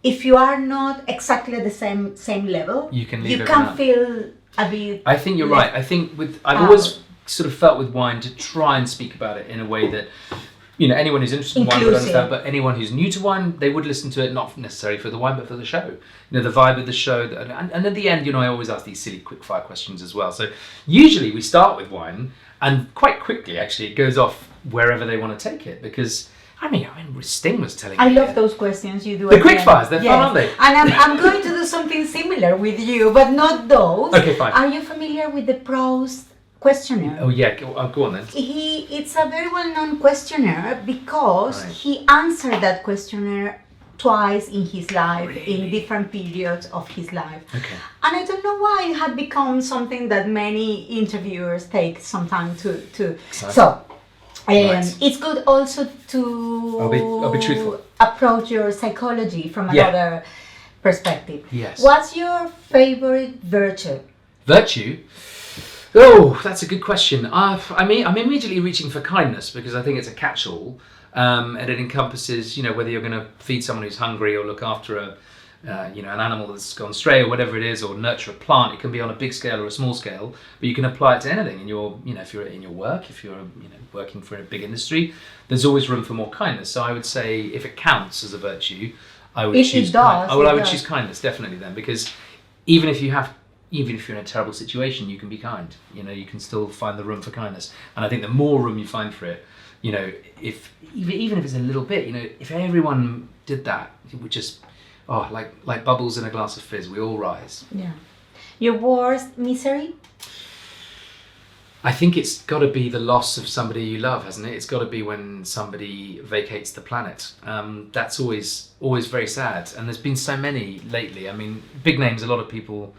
if you are not exactly at the same level, you can feel a bit. I think you're right. I think I've always sort of felt with wine to try and speak about it in a way that anyone who's interested in wine would understand, but anyone who's new to wine, they would listen to it not necessarily for the wine but for the show, the vibe of the show, and at the end, I always ask these silly quick fire questions as well. So usually we start with wine, and quite quickly actually it goes off wherever they want to take it, because I mean Sting was telling me. I love those questions you do. The quick fires, they're fun, aren't they? And I'm going to do something similar with you, but not those. Okay, fine. Are you familiar with the Proust questionnaire? Oh yeah, go on then. It's a very well-known questionnaire because he answered that questionnaire twice in his life, in different periods of his life. Okay. And I don't know why it had become something that many interviewers take some time to. So, it's good also to I'll be truthful. approach your psychology from another perspective. Yes. What's your favorite virtue? Virtue? Oh, that's a good question. I'm immediately reaching for kindness, because I think it's a catch-all, and it encompasses, whether you're going to feed someone who's hungry or look after an animal that's gone stray or whatever it is, or nurture a plant. It can be on a big scale or a small scale, but you can apply it to anything. In your, if you're in your work, if you're working for a big industry, there's always room for more kindness. So I would say, if it counts as a virtue, I would choose. I would choose kindness, definitely, then, because even if you're in a terrible situation, you can be kind. You can still find the room for kindness. And I think the more room you find for it, even if it's a little bit, if everyone did that, it would just, like bubbles in a glass of fizz, we all rise. Yeah. Your worst misery? I think it's got to be the loss of somebody you love, hasn't it? It's got to be when somebody vacates the planet. That's always very sad. And there's been so many lately. I mean, big names, a lot of people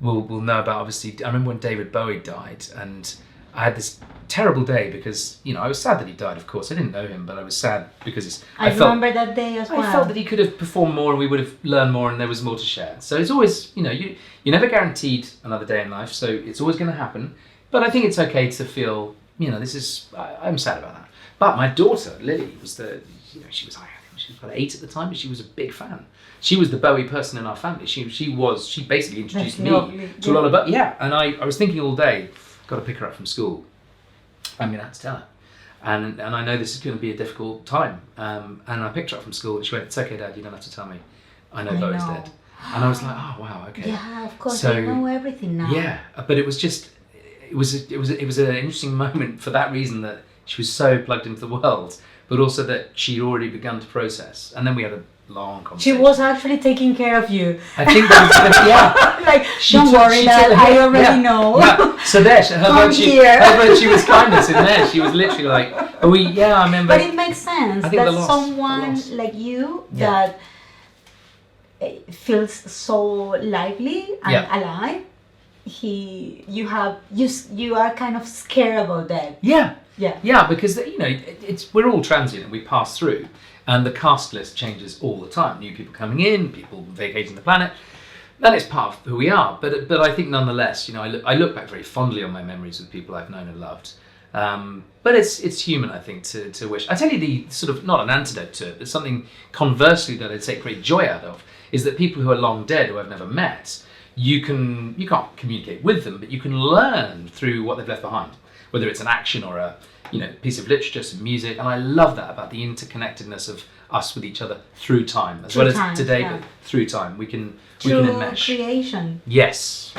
will know about. Obviously, I remember when David Bowie died, and I had this terrible day because I was sad that he died. Of course, I didn't know him, but I was sad because I remember that day as well. I felt that he could have performed more, and we would have learned more, and there was more to share. So it's always, you're never guaranteed another day in life, so it's always going to happen. But I think it's okay to feel, I'm sad about that. But my daughter Lily was she was about 8 at the time, but she was a big fan. She was the Bowie person in our family. She basically introduced me to a lot of Bowie. Yeah, and I was thinking all day, got to pick her up from school. I'm going to have to tell her. And I know this is going to be a difficult time. And I picked her up from school, and she went, "It's okay, Dad, you don't have to tell me. I know Bowie's dead." And I was like, "Oh, wow, okay." Yeah, of course, I know everything now. Yeah, but it was an interesting moment for that reason, that she was so plugged into the world, but also that she'd already begun to process. And then we had a long conversation. She was actually taking care of you. I think that was, like, don't worry, Dad, I already know. Yeah. So there, her virtue was kindness in there. She was literally like, I remember. But it makes sense that someone like you that feels so lively and alive, you are kind of scared about that. Yeah, because we're all transient and we pass through, and the cast list changes all the time. New people coming in, people vacating the planet. That is part of who we are. But I think nonetheless, I look back very fondly on my memories with people I've known and loved. But it's human, I think, to wish. I tell you, the sort of, not an antidote to it, but something conversely that I take great joy out of, is that people who are long dead, who I've never met, you can't communicate with them, but you can learn through what they've left behind, whether it's an action or a piece of literature, some music. And I love that about the interconnectedness of us with each other through time, as well as today, but through time. We can enmesh. Creation. Yes.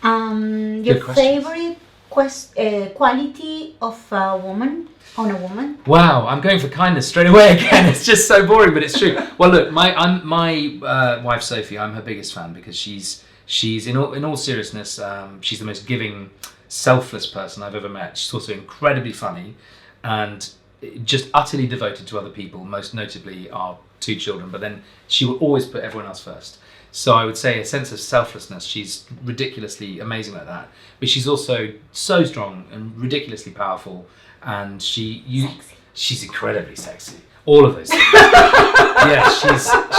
Your favorite quality of a woman? On a woman? Wow, I'm going for kindness straight away again. It's just so boring, but it's true. Well, look, my wife Sophie. I'm her biggest fan because she's in all seriousness, she's the most giving, selfless person I've ever met. She's also incredibly funny, and just utterly devoted to other people. Most notably, our 2 children. But then she will always put everyone else first. So I would say a sense of selflessness. She's ridiculously amazing like that. But she's also so strong and ridiculously powerful. And she's incredibly sexy. All of those things. Yeah,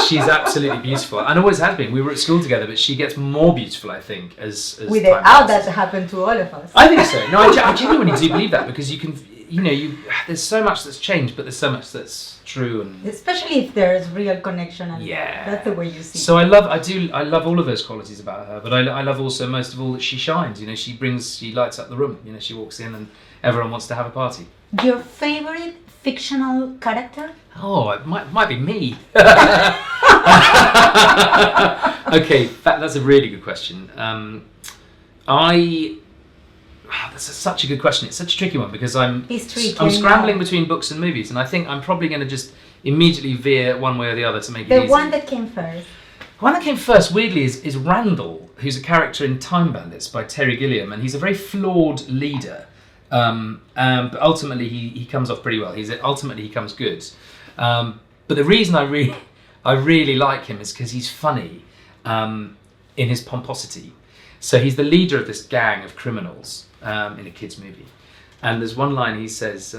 she's absolutely beautiful, and always has been. We were at school together, but she gets more beautiful, I think, as with it. How that happened to all of us. I think so. No, I genuinely do believe that, because you can, there's so much that's changed, but there's so much that's true, and especially if there's real connection, and that's the way you see. So I love all of those qualities about her, but I love also most of all that she shines. She lights up the room. She walks in and everyone wants to have a party. Your favorite fictional character? Oh, it might be me. Okay, that's a really good question. That's such a good question. It's such a tricky one, because I'm scrambling between books and movies, and I think I'm probably going to just immediately veer one way or the other to make it easy. The one that came first. The one that came first, weirdly, is Randall, who's a character in Time Bandits by Terry Gilliam, and he's a very flawed leader. But ultimately he comes off pretty well. Ultimately he comes good. But the reason I really like him is because he's funny in his pomposity. So he's the leader of this gang of criminals in a kids' movie. And there's one line he says,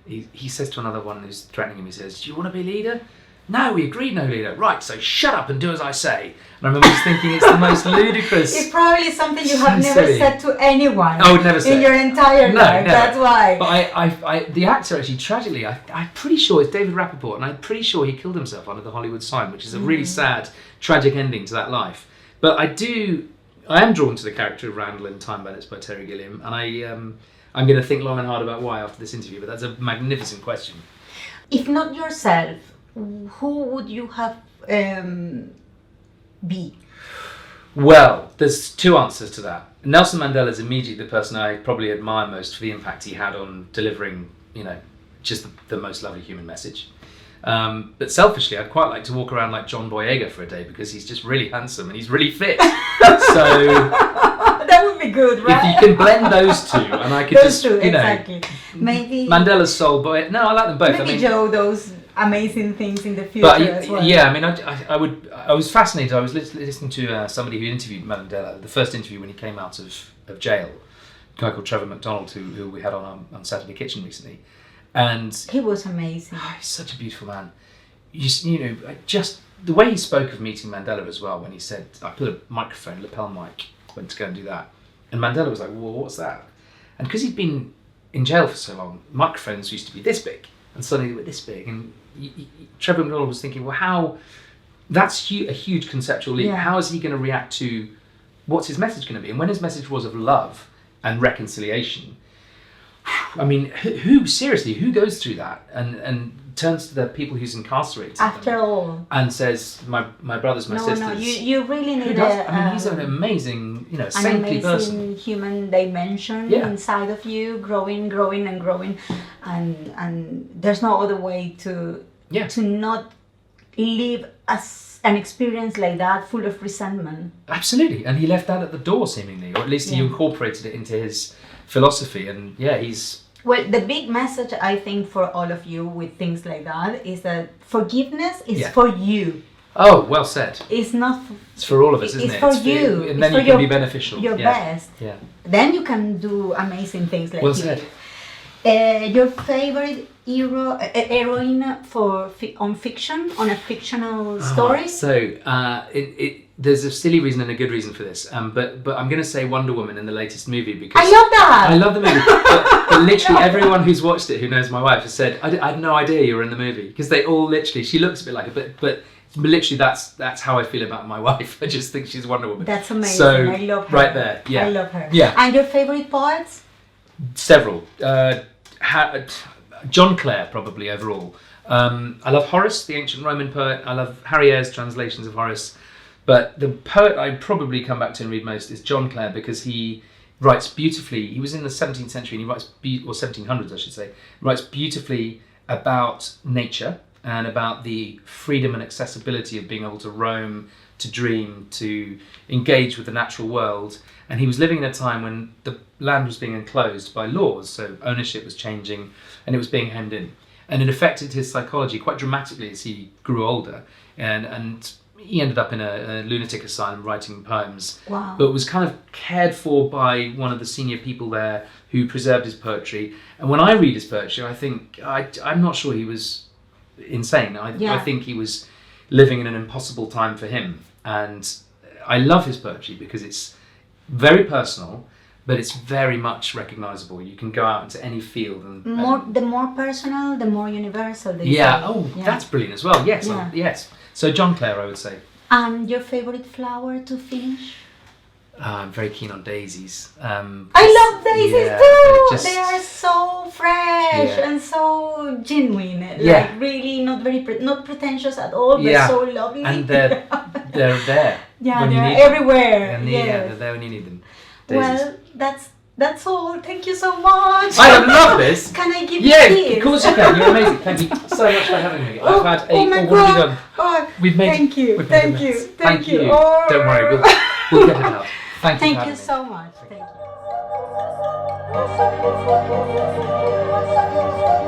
he says to another one who's threatening him, he says, "Do you want to be leader?" "No, we agreed no leader." "Right, so shut up and do as I say." And I remember just thinking, it's the most ludicrous. It's probably something you have never said to anyone. I would never say in your entire life. Never. That's why. But the actor, actually, tragically, I'm pretty sure it's David Rappaport, and I'm pretty sure he killed himself under the Hollywood sign, which is a really sad, tragic ending to that life. But I am drawn to the character of Randall in Time Bandits by Terry Gilliam, and I'm going to think long and hard about why after this interview. But that's a magnificent question. If not yourself, who would you have be? Well, there's 2 answers to that. Nelson Mandela is immediately the person I probably admire most for the impact he had on delivering, just the most lovely human message. But selfishly, I'd quite like to walk around like John Boyega for a day, because he's just really handsome and he's really fit. So that would be good, right? If you can blend those 2, and I could those 2, exactly. Maybe Mandela's soul, but no, I like them both. Maybe Joe, those amazing things in the future as well. Yeah, I was fascinated. I was listening to somebody who interviewed Mandela, the first interview when he came out of jail, a guy called Trevor McDonald, who we had on Saturday Kitchen recently. And he was amazing. He's such a beautiful man. Just the way he spoke of meeting Mandela as well, when he said, I put a microphone, lapel mic, went to go and do that. And Mandela was like, well, what's that? And because he'd been in jail for so long, microphones used to be this big, and suddenly they were this big. And Trevor McDonald was thinking, well, that's a huge conceptual leap. Yeah. How is he going to react to, what's his message going to be? And when his message was of love and reconciliation, I mean, who goes through that and turns to the people who's incarcerated after all and says, my brothers, my sisters. No, you really need he's an amazing, saintly person. Human dimension inside of you, growing, and there's no other way to not live as an experience like that, full of resentment. Absolutely, and he left that at the door, seemingly, or at least he incorporated it into his philosophy. And he's the big message, I think, for all of you with things like that is that forgiveness is for you. Oh, well said. It's not it's for all of us, isn't it? It's for you. And then you can be beneficial. Your best. Yeah. Then you can do amazing things like well said. Your favorite heroine on fiction, on a fictional story? So there's a silly reason and a good reason for this, but I'm going to say Wonder Woman in the latest movie, because I love that. I love the movie, but literally everyone who's watched it, who knows my wife, has said I had no idea you were in the movie, because they all literally, she looks a bit like it, but literally that's how I feel about my wife. I just think she's Wonder Woman. That's amazing. So I love her. right there, yeah, I love her. yeah. And your favorite poets? Several. John Clare probably overall. I love Horace, the ancient Roman poet. I love Harry Ayres' translations of Horace. But the poet I'd probably come back to and read most is John Clare, because he writes beautifully. He was in the 17th century and he writes, or 1700s I should say, writes beautifully about nature and about the freedom and accessibility of being able to roam, to dream, to engage with the natural world. And he was living in a time when the land was being enclosed by laws, so ownership was changing and it was being hemmed in. And it affected his psychology quite dramatically as he grew older. And he ended up in a lunatic asylum writing poems. Wow. But was kind of cared for by one of the senior people there who preserved his poetry. And when I read his poetry, I think, I'm not sure he was insane. I think he was living in an impossible time for him. And I love his poetry because it's very personal, but it's very much recognizable. You can go out into any field and the more personal, the more universal. That's brilliant as well. Yes, Yeah. yes. So John Clare, I would say. And your favorite flower to finish? I'm very keen on daisies. I love daisies too. They are so fresh Yeah. and so genuine. Yeah. Like really not very not pretentious at all, but Yeah. so lovely. And they're there. Yeah, when you they're need them. everywhere. And Yes. they're there when you need them. Daisies. Well, that's all. Thank you so much. I love this. Can I give Yeah, you this? of course you can. You're amazing. Thank you so much for having me. I've had oh my what have we God. done? Oh, We've made. thank you. we've made a Thank you. mess. Thank you. Don't worry. We'll get it out. Thank you. Thank for you having me. so much. Thank you.